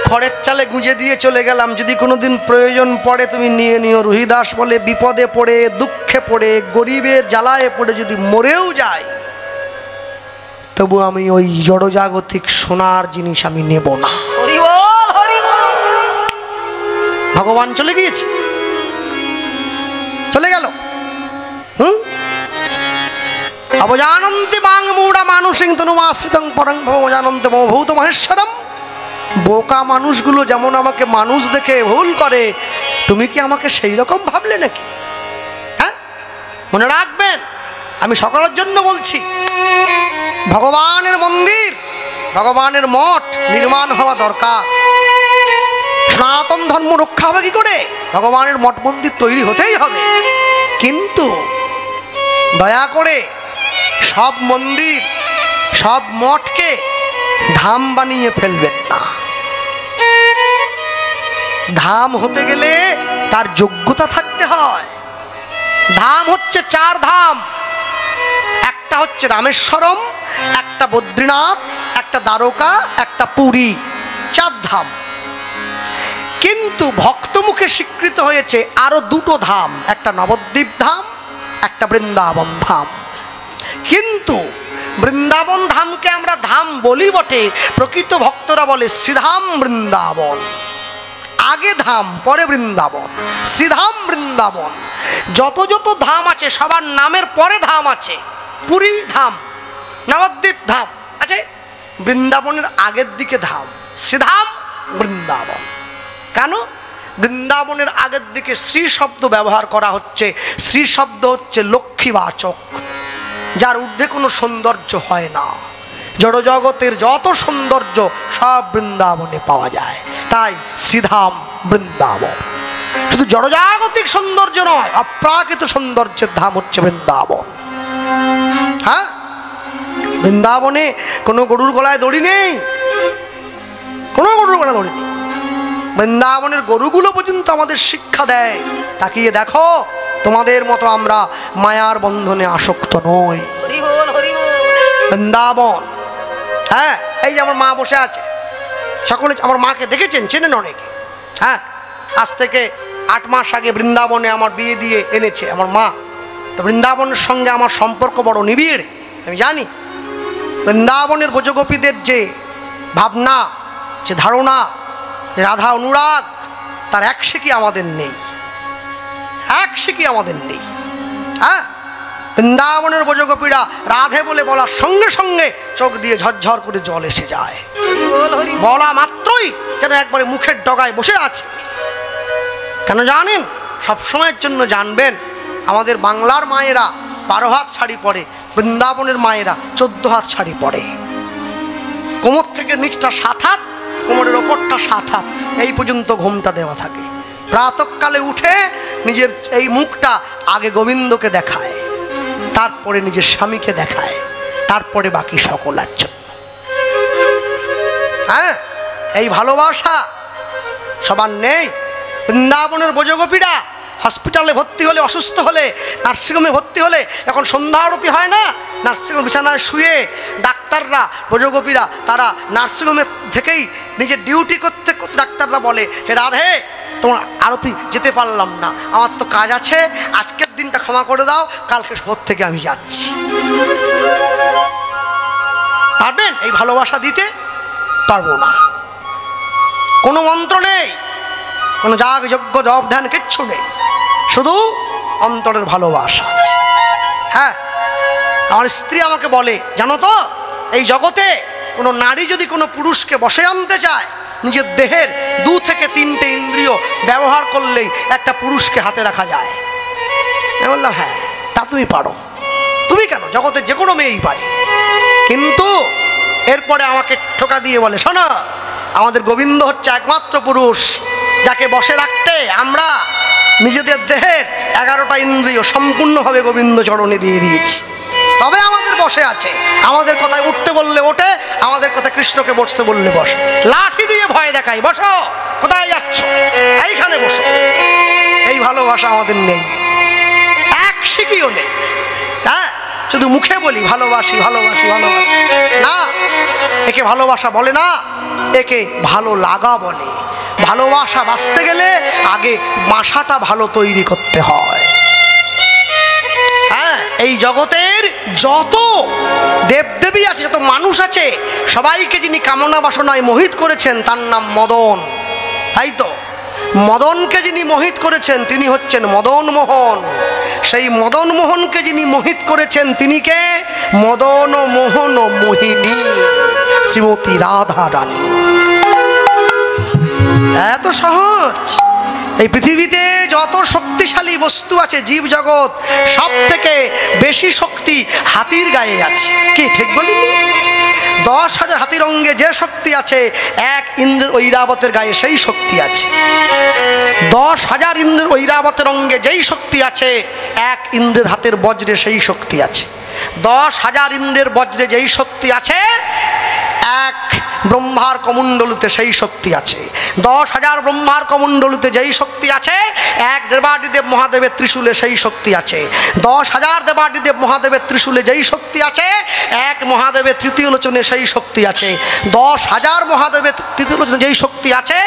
খড়ের চালে গুঁজে দিয়ে চলে গেলাম, যদি কোনোদিন প্রয়োজন পড়ে তুমি নিয়ে নিও। রহিদাস বলে বিপদে পড়ে, দুঃখে পড়ে, গরিবের জ্বালায় পড়ে যদি মরেও যায় তবু আমি ওই জড়জাগতিক সোনার জিনিস আমি নেব না। ভগবান চলে গিয়েছে, চলে গেল। অবজানন্তি মাং মূঢ়া মানুষিং তনুমাশ্রিতং পরং ভবজানন্তি মম ভূত মহেশ্বরম। বোকা মানুষগুলো যেমন আমাকে মানুষ দেখে ভুল করে, তুমি কি আমাকে সেই রকম ভাবলে নাকি? হ্যাঁ, মনে রাখবেন, আমি সকলের জন্য বলছি, ভগবানের মন্দির, ভগবানের মঠ নির্মাণ হওয়া দরকার। সনাতন ধর্ম রক্ষা হবে কি করে? ভগবানের মঠ মন্দির তৈরি হতেই হবে। কিন্তু দয়া করে সব মন্দির, সব মঠকে ধাম বানিয়ে ফেলবেন না। ধাম হতে গেলে তার যোগ্যতা থাকতে হয়। ধাম হচ্ছে 4 ধাম, একটা হচ্ছে রামেশ্বরম, একটা বদ্রীনাথ, একটা দ্বারকা, একটা পুরী, 4 ধাম। কিন্তু ভক্তমুখে স্বীকৃত হয়েছে আরো 2টো ধাম, একটা নবদ্বীপ ধাম, একটা বৃন্দাবন ধাম। কিন্তু বৃন্দাবন ধামকে আমরা ধাম বলি বটে, প্রকৃত ভক্তরা বলে শ্রীধাম বৃন্দাবন। আগে ধাম পরে বৃন্দাবন, শ্রীধাম বৃন্দাবন। যত যত ধাম আছে সবার নামের পরে ধাম আছে। পুরী ধাম, নবদ্বীপ ধাম আছে, বৃন্দাবনের আগের দিকে ধাম, শ্রীধাম বৃন্দাবন। কেন? বৃন্দাবনের আগের দিকে শ্রী শব্দ ব্যবহার করা হচ্ছে। শ্রী শব্দ হচ্ছে লক্ষ্মীবাচক, যার ঊর্ধ্বে কোনো সৌন্দর্য হয় না। জড়জগতের যত সৌন্দর্য সব বৃন্দাবনে পাওয়া যায়, তাই শ্রীধাম বৃন্দাবন। শুধু জড়জাগতিক সৌন্দর্য নয়, অপ্রাকৃত সৌন্দর্যের ধাম হচ্ছে বৃন্দাবন। হ্যাঁ, বৃন্দাবনে কোনো গরুর গলায় দড়ি নেই, কোনো গরুর গলায় দড়ি নেই। বৃন্দাবনের গরুগুলো পর্যন্ত আমাদের শিক্ষা দেয়, তাকিয়ে দেখো তোমাদের মতো আমরা মায়ার বন্ধনে আসক্ত নই। বৃন্দাবন, হ্যাঁ, এই যে আমার মা বসে আছে, সকলে আমার মাকে দেখেছেন, চেনেন অনেকে। হ্যাঁ, আজ থেকে 8 মাস আগে বৃন্দাবনে আমার বিয়ে দিয়ে এনেছে আমার মা। তো বৃন্দাবনের সঙ্গে আমার সম্পর্ক বড় নিবিড়, আমি জানি। বৃন্দাবনের ব্রজগোপীদের যে ভাবনা, যে ধারণা, যে রাধা অনুরাগ, তার এক শিকি আমাদের নেই, এক শিকি আমাদের নেই। হ্যাঁ, বৃন্দাবনের ব্রজগোপীরা রাধে বলে বলার সঙ্গে সঙ্গে চোখ দিয়ে ঝরঝর করে জল এসে যায়, বলা মাত্রই যেন একবারে মুখের ডগায় বসে আছে। কেন জানেন? সবসময়ের জন্য জানবেন, আমাদের বাংলার মায়েরা 12 হাত শাড়ি পরে, বৃন্দাবনের মায়েরা 14 হাত শাড়ি পরে। কোমর থেকে নিচটা 7 হাত, কোমরের ওপরটা 7 হাত, এই পর্যন্ত ঘোমটা দেওয়া থাকে। প্রাতঃকালে উঠে নিজের এই মুখটা আগে গোবিন্দকে দেখায়, তারপরে নিজের স্বামীকে দেখায়, তারপরে বাকি সকলের জন্য। হ্যাঁ, এই ভালোবাসা সবার নেই। বৃন্দাবনের ব্রজগোপীরা হসপিটালে ভর্তি হলে, অসুস্থ হলে, নার্সিংহোমে ভর্তি হলে, এখন সন্ধ্যা আরতি হয় না, নার্সিংহোম বিছানায় শুয়ে ডাক্তাররা, ব্রজগোপীরা তারা নার্সিংহোমে থেকেই নিজের ডিউটি করতে করতে ডাক্তাররা বলে, হে রাধে, তোমার আরতি যেতে পারলাম না, আমার তো কাজ আছে, আজকের দিনটা ক্ষমা করে দাও, কালকে ভোর থেকে আমি যাচ্ছি। পারবেন এই ভালোবাসা দিতে? পারবো না। কোনো মন্ত্র নেই, কোনো যাগ যজ্ঞ জপ ধ্যান কিচ্ছু নেই, শুধু অন্তরের ভালোবাসা আছে। হ্যাঁ, আমার স্ত্রী আমাকে বলে, জানো তো, এই জগতে কোনো নারী যদি কোনো পুরুষকে বশে আনতে চায়, নিজের দেহের 2 থেকে 3টে ইন্দ্রিয় ব্যবহার করলেই একটা পুরুষকে হাতে রাখা যায়। আমি বললাম, হ্যাঁ, তা তুমি পারো। তুমি কেন, জগতে যে কোনো মেয়েই পারে। কিন্তু এরপরে আমাকে ঠোকা দিয়ে বলে, শোনো, আমাদের গোবিন্দ হচ্ছে একমাত্র পুরুষ যাকে বসে রাখতে আমরা নিজেদের দেহের 11টা ইন্দ্রিয় সম্পূর্ণভাবে গোবিন্দ চরণে দিয়ে দিয়েছি, তবে আমাদের বসে আছে। আমাদের কথায় উঠতে বললে ওঠে, আমাদের কথা কৃষ্ণকে বসতে বললে বসে। লাঠি দিয়ে ভয় দেখাই, বসো, কোথায় যাচ্ছ, এইখানে বসো। এই ভালোবাসা আমাদের নেই, এক শিকিও নেই। হ্যাঁ, শুধু মুখে বলি ভালোবাসি ভালোবাসি ভালোবাসি, না, একে ভালোবাসা বলে না, একে ভালো লাগা বলে। ভালোবাসা বাঁচতে গেলে আগে বাসাটা ভালো তৈরি করতে হয়। হ্যাঁ, এই জগতের যত দেবদেবী আছে, যত মানুষ আছে, সবাইকে যিনি কামনা বাসনায় মোহিত করেছেন তার নাম মদন, তাই তো? মদনকে যিনি মোহিত করেছেন তিনি হচ্ছেন মদন মোহন। সেই মদন মোহনকে যিনি মোহিত করেছেন তিনি কে? মদন মোহন মোহিনী শ্রীমতী রাধা রানী। এত সহজ। এই পৃথিবীতে যত শক্তিশালী বস্তু আছে, জীব জগৎ, সব থেকে বেশি শক্তি হাতির গায়ে আছে। কি ঠিক বলিনি? 10,000 হাতির অঙ্গে যে শক্তি আছে, এক ইন্দ্রের ঐরাবতের গায়ে সেই শক্তি আছে। 10,000 ইন্দ্রের ঐরাবতের অঙ্গে যেই শক্তি আছে, এক ইন্দ্রের হাতের বজ্রে সেই শক্তি আছে। 10,000 ইন্দ্রের বজ্রে যেই শক্তি আছে, এক ব্রহ্মার কমণ্ডলুতে সেই শক্তি আছে। 10,000 ব্রহ্মার কমণ্ডলুতে যেই শক্তি আছে, এক দেবাদিদেব মহাদেবের ত্রিশূলে সেই শক্তি আছে। 10,000 দেবাদিদেব মহাদেবের ত্রিশূলে যেই শক্তি আছে, এক মহাদেবের তৃতীয় লোচনে সেই শক্তি আছে। 10,000 মহাদেবের তৃতীয় লোচনে যেই শক্তি আছে,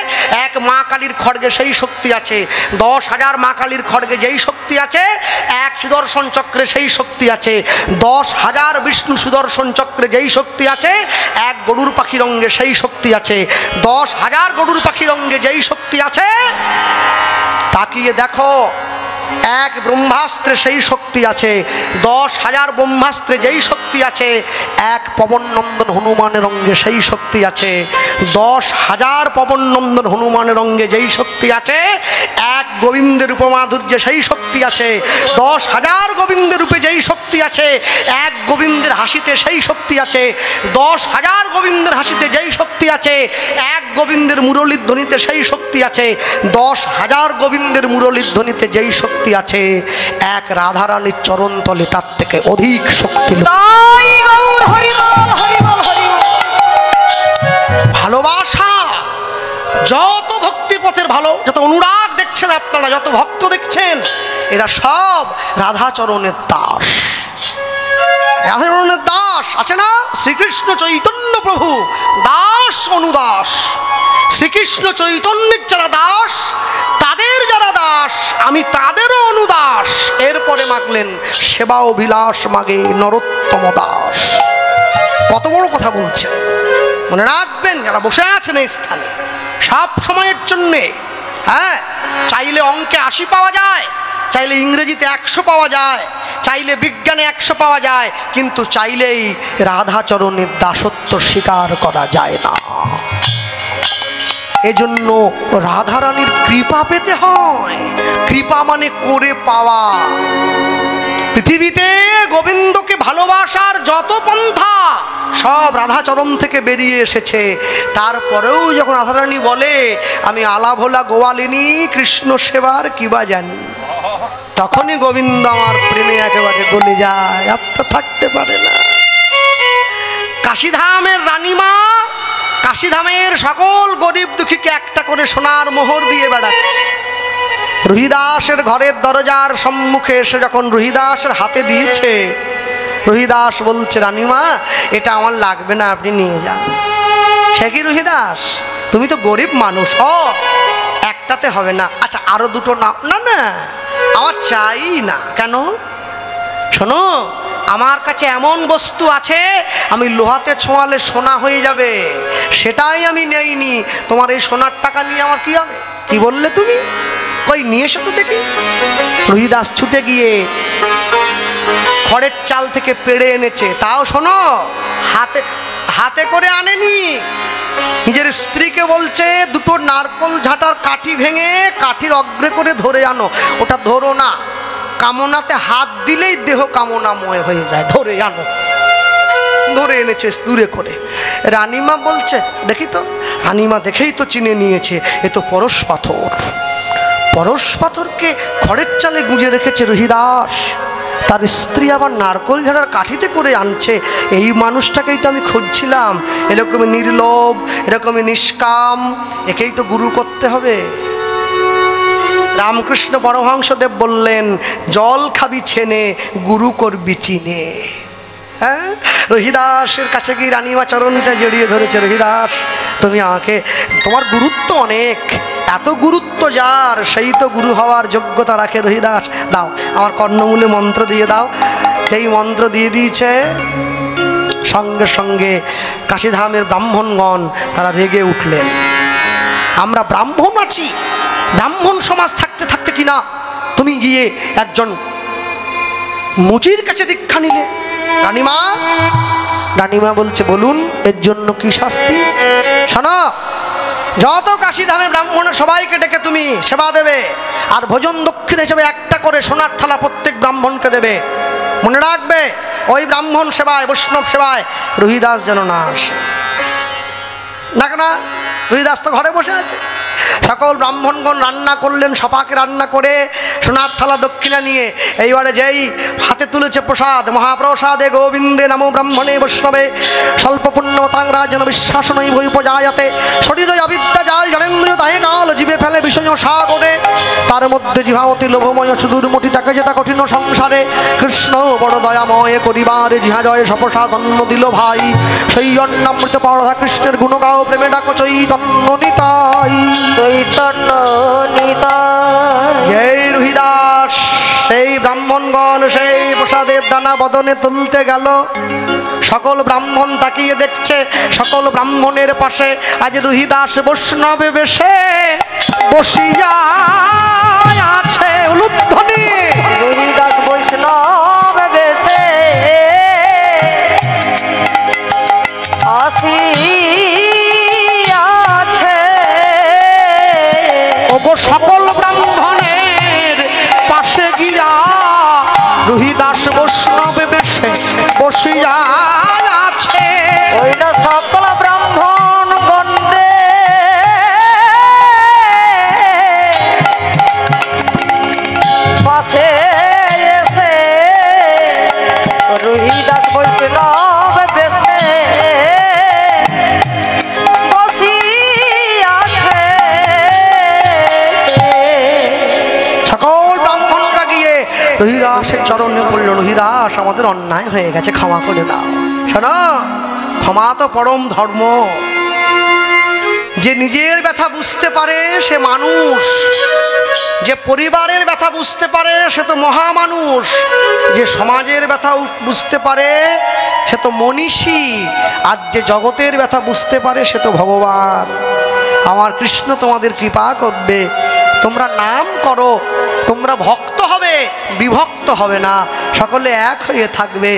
এক মা কালীর খড়গে সেই শক্তি আছে। 10,000 মা কালীর খড়গে যেই শক্তি আছে, এক সুদর্শন চক্রে সেই শক্তি আছে। 10,000 বিষ্ণু সুদর্শন চক্রে যেই শক্তি আছে, এক গরুর পাখির অঙ্গে সেই শক্তি আছে। 10,000 গরুর পাখির অঙ্গে যেই শক্তি আছে, তাকিয়ে দেখো, এক ব্রহ্মাস্ত্রে সেই শক্তি আছে। 10,000 ব্রহ্মাস্ত্রে যেই শক্তি আছে, এক পবননন্দন হনুমানের অঙ্গে সেই শক্তি আছে। 10,000 পবননন্দন হনুমানের অঙ্গে যেই শক্তি আছে, এক গোবিন্দের উপমাধুর্যে সেই শক্তি আছে। 10,000 গোবিন্দের রূপে যেই শক্তি আছে, এক গোবিন্দের হাসিতে সেই শক্তি আছে। 10,000 গোবিন্দের হাসিতে যেই শক্তি আছে, এক গোবিন্দের মুরলীর ধ্বনিতে সেই শক্তি আছে। 10,000 গোবিন্দের মুরলীর ধ্বনিতে যেই শক্তি আছে, এক রাধারানীর চরণ তলে তার থেকে অধিক শক্তি। ভালোবাসা, যত ভক্তি পথের ভালো, যত অনুরাগ দেখছেন আপনারা, যত ভক্ত দেখছেন, এরা সব রাধাচরণের দাস। রাধাচরণের দাস আছে না? শ্রীকৃষ্ণ চৈতন্য প্রভু দাস অনুদাস। শ্রীকৃষ্ণ চৈতন্যের যারা দাস, তাদের যারা দাস, আমি তাদেরও অনুদাস। এরপরে মাগলেন সেবা অভিলাষ মাগে নরোত্তম দাস। কত বড় কথা বলছেন, মনে রাখবেন যারা বসে আছেন এই স্থানে, সব সময়ের জন্যে। হ্যাঁ, চাইলে অঙ্কে 80 পাওয়া যায়, চাইলে ইংরেজিতে 100 পাওয়া যায়, চাইলে বিজ্ঞানে 100 পাওয়া যায়, কিন্তু চাইলেই রাধাচরণের দাসত্ব স্বীকার করা যায় না। এজন্য রাধারানীর কৃপা পেতে হয়। কৃপা মানে করে পাওয়া। পৃথিবীতে গোবিন্দকে ভালোবাসার যত পন্থা, সব রাধাচরণ থেকে বেরিয়ে এসেছে। তারপরেও যখন রাধারানী বলে আমি আলা ভোলা গোয়ালিনী কৃষ্ণ সেবার কিবা জানি, তখনই গোবিন্দ আমার প্রেমে একেবারে গলে যায়, আর তো থাকতে পারে না। কাশীধামের রানীমা কাশীধামের সকল গরিব দুঃখীকে একটা করে সোনার মোহর দিয়ে বেড়াচ্ছে। রুহিদাসের ঘরের দরজার সম্মুখে এসে যখন রুহিদাসের হাতে দিয়েছে, রুহিদাস বলছে রানীমা এটা আমার লাগবে না, আপনি নিয়ে যান। সে কি রুহিদাস, তুমি তো গরিব মানুষ, একটাতে হবে না, আচ্ছা আরো দুটো নাও। না না, আমার চাই না। কেন? শোনো, আমার কাছে এমন বস্তু আছে আমি লোহাতে ছোঁয়ালে সোনা হয়ে যাবে, সেটাই আমি নেইনি। তোমার এই সোনার টাকা নিয়ে আমার কি হবে? কি বললে তুমি? কই নিয়ে এসো তো দেখি। রুহিদাস ছুটে গিয়ে খড়ের চাল থেকে পেড়ে এনেছে। তাও শোনো, হাতে হাতে করে আনেনি, নিজের স্ত্রীকে বলছে দুটো নারকল ঝাঁটার কাঠি ভেঙে কাঠির অগ্রে করে ধরে আনো। ওটা ধরো না, কামনাতে হাত দিলেই দেহ কামনাময় হয়ে যায়, ধরে আনো। ধরে এনেছে দূরে করে। রানীমা বলছে দেখি তো। রানীমা দেখেই তো চিনে নিয়েছে, এ তো পরশ পাথর। পরশ পাথরকে খড়ের চালে গুঁজে রেখেছে রুহিদাস, তার স্ত্রী আবার নারকল ঝাড়ার কাঠিতে করে আনছে। এই মানুষটাকেই তো আমি খুঁজছিলাম, এরকমই নির্লোভ, এরকমই নিষ্কাম, একেই তো গুরু করতে হবে। রামকৃষ্ণ পরমহংসদেব বললেন, জল খাবি ছেনে, গুরু করবি চিনে। হ্যাঁ, রহিদাসের কাছে গিয়ে রানীমা চরণটা জড়িয়ে ধরেছে, রহিদাস তুমি আমাকে, তোমার গুরুত্ব অনেক, এত গুরুত্ব যার সেই তো গুরু হওয়ার যোগ্যতা রাখে। রহিদাস দাও, আমার কর্ণমূলে মন্ত্র দিয়ে দাও। সেই মন্ত্র দিয়ে দিয়েছে, সঙ্গে সঙ্গে কাশীধামের ব্রাহ্মণগণ তারা রেগে উঠলেন। আমরা ব্রাহ্মণ আছি, ব্রাহ্মণ সমাজ থাকতে থাকতে কিনা তুমি গিয়ে একজন মুচির কাছে দীক্ষা নিলে। রানীমা বলছে, বলুন এর জন্য কি শাস্তি? শোনো, যত কাশীধামের ব্রাহ্মণ সবাইকে ডেকে তুমি সেবা দেবে, আর ভোজন দক্ষিণ হিসেবে একটা করে সোনার থালা প্রত্যেক ব্রাহ্মণকে দেবে। মনে রাখবে, ওই ব্রাহ্মণ সেবায়, বৈষ্ণব সেবায় রহিদাস যেন না আসে। না, রহিদাস তো ঘরে বসে আছে। সকল ব্রাহ্মণগণ রান্না করলেন, সপাকে রান্না করে সোনার থালা দক্ষিণা নিয়ে এইবারে যেই হাতে তুলেছে প্রসাদ, মহাপ্রসাদে গোবিন্দে নমো ব্রাহ্মণে বৈষ্ণবে স্বল্প পুণ্যতাং রাজন বিশ্বাসনৈ ভৈ উপজায়তে শরীরে অবিদ্যা জাল জনেন্দ্রিয় তাহে কাল জীবে ফেলে বিষয় সাগরে, তার মধ্যে জিহামতি লোভময় সুদূর মতি তাকে যেটা কঠিন সংসারে, কৃষ্ণ বড় দয়াময় করিবারে জিহা জয় সপ্রসাদ অন্ন দিল ভাই, সেই অন্নামৃত পরধা কৃষ্ণের গুণ গাও প্রেমে ডাকো চৈতন্য নিতাই, চৈতন্য নিতাই। এই রহিদাস সেই ব্রাহ্মণগণ সেই প্রসাদের দানা বদনে তুলতে গেল। সকল ব্রাহ্মণ তাকিয়ে দেখছে, সকল ব্রাহ্মণের পাশে আজ রহিদাস বৈষ্ণবে বেশে বসিয়া আছে। উলুধ্বনি, রহিদাস বৈষ্ণব বেশে আসিয়াছে। সকল ব্রাহ্মণের পাশে গিয়া রহিদাস বৈষ্ণবে বেশে বসিয়া আছে। ওই না সকল ব্রাহ্মণ গণে পাশে এসে রহিদাস বৈষ্ণব বেশে বসিয়াছে। সকল ব্রাহ্মণরা গিয়ে রহিদাসের চরণে বলল, রহিদাস আমাদের অন্যায় হয়ে গেছে, ক্ষমা করে দাও। শোনো, ক্ষমা তো পরম ধর্ম। যে নিজের ব্যথা বুঝতে পারে সে মানুষ, যে পরিবারের ব্যথা বুঝতে পারে সে তো মহামানুষ, যে সমাজের ব্যথা বুঝতে পারে সে তো মনীষী, আর যে জগতের ব্যথা বুঝতে পারে সে তো ভগবান। আমার কৃষ্ণ তোমাদের কৃপা করবে, তোমরা নাম করো, তোমরা ভক্ত হবে, বিভক্ত হবে না, সকলে এক হয়ে থাকবে।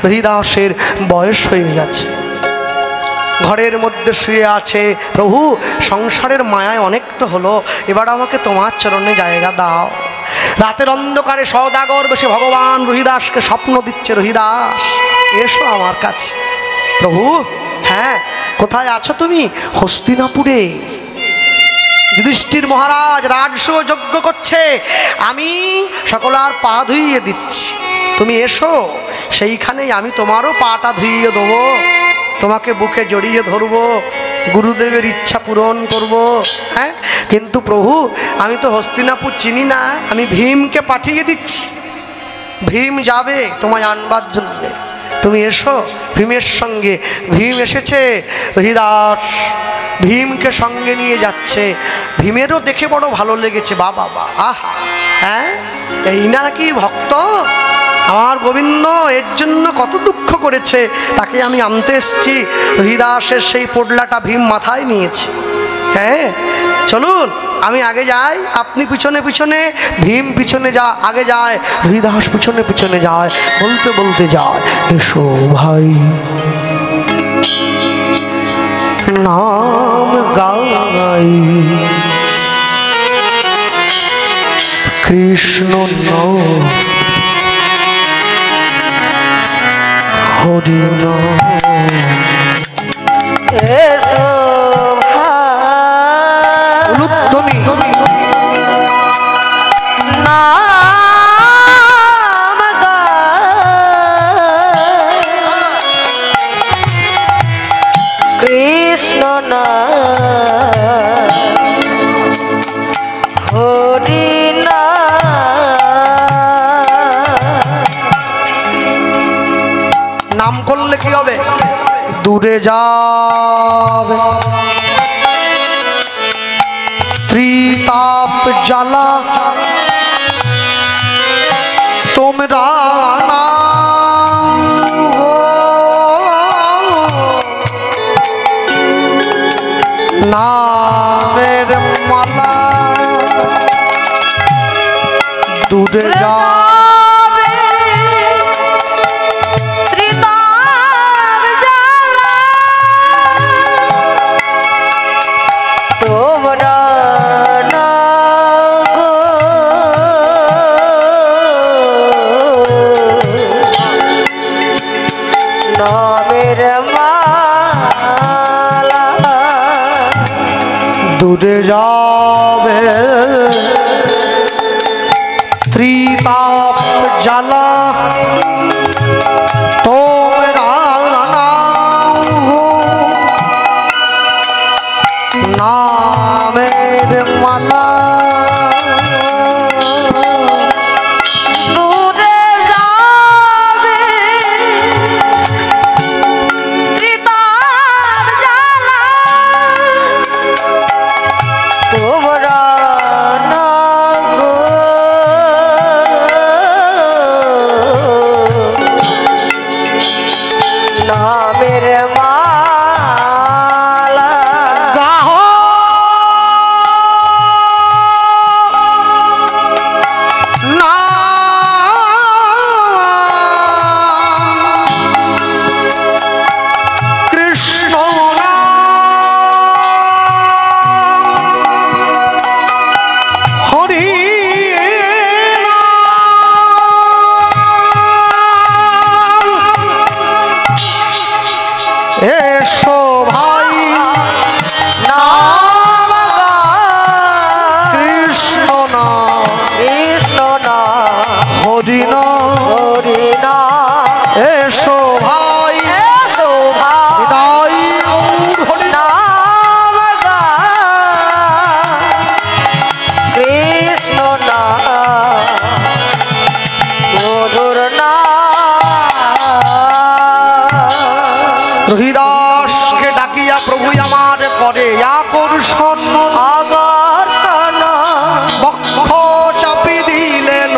রহিদাসের বয়স হয়ে গেছে, ঘরের মধ্যে শুয়ে আছে। প্রভু, সংসারের মায়ায় অনেক তো হলো, এবার আমাকে তোমার চরণে জায়গা দাও। রাতের অন্ধকারে সওদাগর বসে ভগবান রহিদাসকে স্বপ্ন দিচ্ছে, রহিদাস এসো আমার কাছে। প্রভু, হ্যাঁ কোথায় আছো তুমি? হস্তিনাপুরে যুধিষ্ঠির মহারাজ রাজস্ব যজ্ঞ করছে, আমি সকলার পা ধুইয়ে দিচ্ছি, তুমি এসো, সেইখানেই আমি তোমারও পাটা ধুইয়ে দেবো, তোমাকে বুকে জড়িয়ে ধরবো, গুরুদেবের ইচ্ছা পূরণ করব। হ্যাঁ, কিন্তু প্রভু আমি তো হস্তিনাপুর চিনি না, আমি ভীমকে পাঠিয়ে দিচ্ছি, ভীম যাবে তোমায় আনবার জন্যে, তুমি এসো। ভীমের সঙ্গে ভীম এসেছে, রহিদাস ভীমকে সঙ্গে নিয়ে যাচ্ছে। ভীমেরও দেখে বড় ভালো লেগেছে, বাবা বা আহা, হ্যাঁ এই নাকি ভক্ত আমার গোবিন্দ, এর জন্য কত দুঃখ করেছে, তাকে আমি আনতে এসছি। রহিদাসের সেই পোডলাটা ভীম মাথায় নিয়েছে। হ্যাঁ চলুন, আমি আগে যাই, আপনি পিছনে পিছনে, ভীম পিছনে আগে যায়, হরিদাস পিছনে পিছনে যায়, বলতে বলতে যায়, এসো ভাই নাম গাই, কৃষ্ণ নাম হরি নাম, এসো উলুধ্বনি, নাম গাই, কৃষ্ণ নাম হরি দূরে যাবে ত্রিতাপ জ্বালা তোমরা নামের মালা দূরে যা দূরে যাবে ত্রিতাপ জ্বালা তোমরা নামের মালা রহিদাসকে ডাকিয়া প্রভু আমার করে আকর্ষণ বক্ষ চাপি দিলেন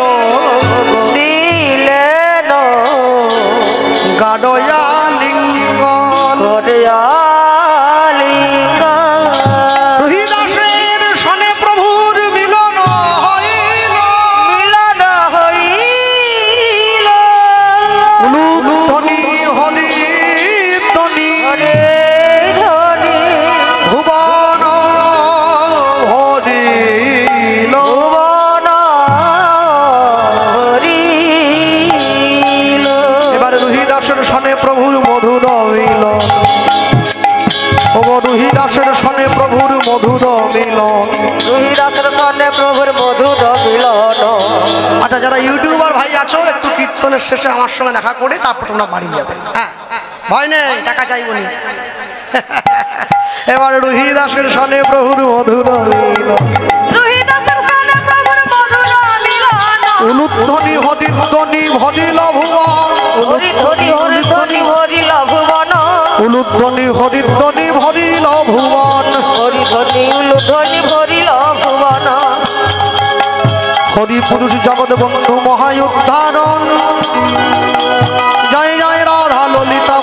গাডয়া লিঙ্গন রহিদাসের সনে প্রভুর মিলন হইল ধ্বনি হলি ভুবন হরিল এবার রহিদাসের সনে প্রভুর মধুর মিল রহিদাসের সনে প্রভুর মধুর মিল রহিদাসের সনে প্রভুর মধুর মিলন। আচ্ছা যারা ইউটিউবার ভাই আছো একটু কীর্তনের শেষে আমার সঙ্গে দেখা করে তারপর তোমরা বাড়ি যাবে। হ্যাঁ ভয় নেই, টাকা চাইব নি। এবার রহিদাসের সনে প্রভুর মধুর মিল উলুধ্বনি হরিধ্বনি ভরিল ভুবন উলুধ্বনি হরিধ্বনি ভরিল ভুবন হরি পুরুষ জগৎ বন্ধু মহায়ুদ্ধারণ জয় জয় রাধা ললিতা।